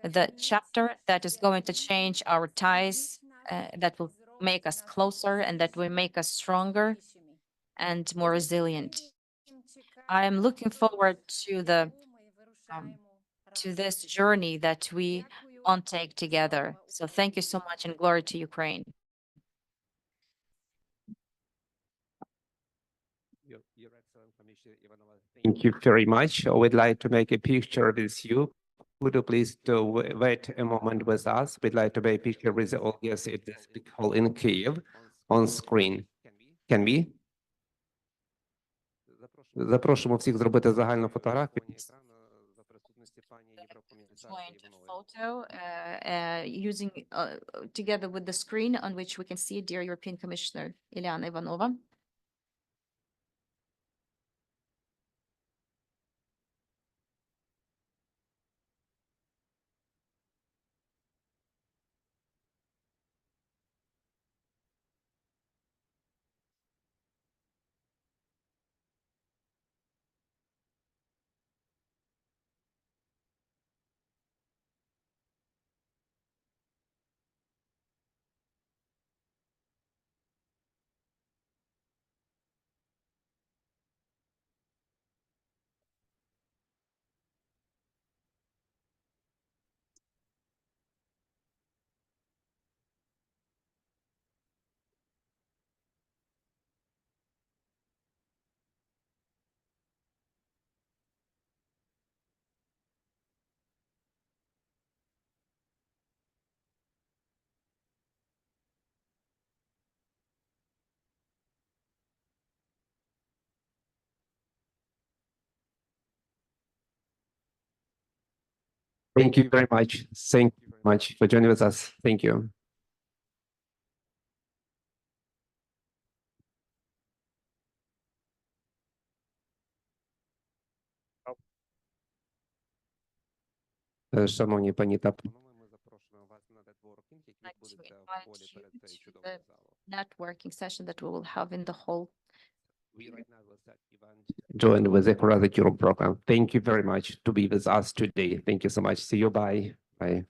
The chapter that is going to change our ties, that will make us closer and that will make us stronger, and more resilient. I am looking forward to this journey that we take together. So thank you so much, and glory to Ukraine. Thank you very much. I would like to make a picture with you. Would you please wait a moment with us? We'd like to make a picture with Olga at this big hall in Kyiv on screen. Can we? Запрошуємо всіх зробити загальну фотографію. Joint photo using together with the screen on which we can see dear European Commissioner Iliana Ivanova. Thank you very much. Thank you very much for joining with us. Thank you. Шановні пані та панове, ми запрошуємо вас на нетворкінг, який відбудеться в холі перед цією чудовою залою. Networking session that we will have in the hall. We right now will set event joined with the Rada Europe program. Thank you very much to be with us today. Thank you so much. See you. Bye. Bye.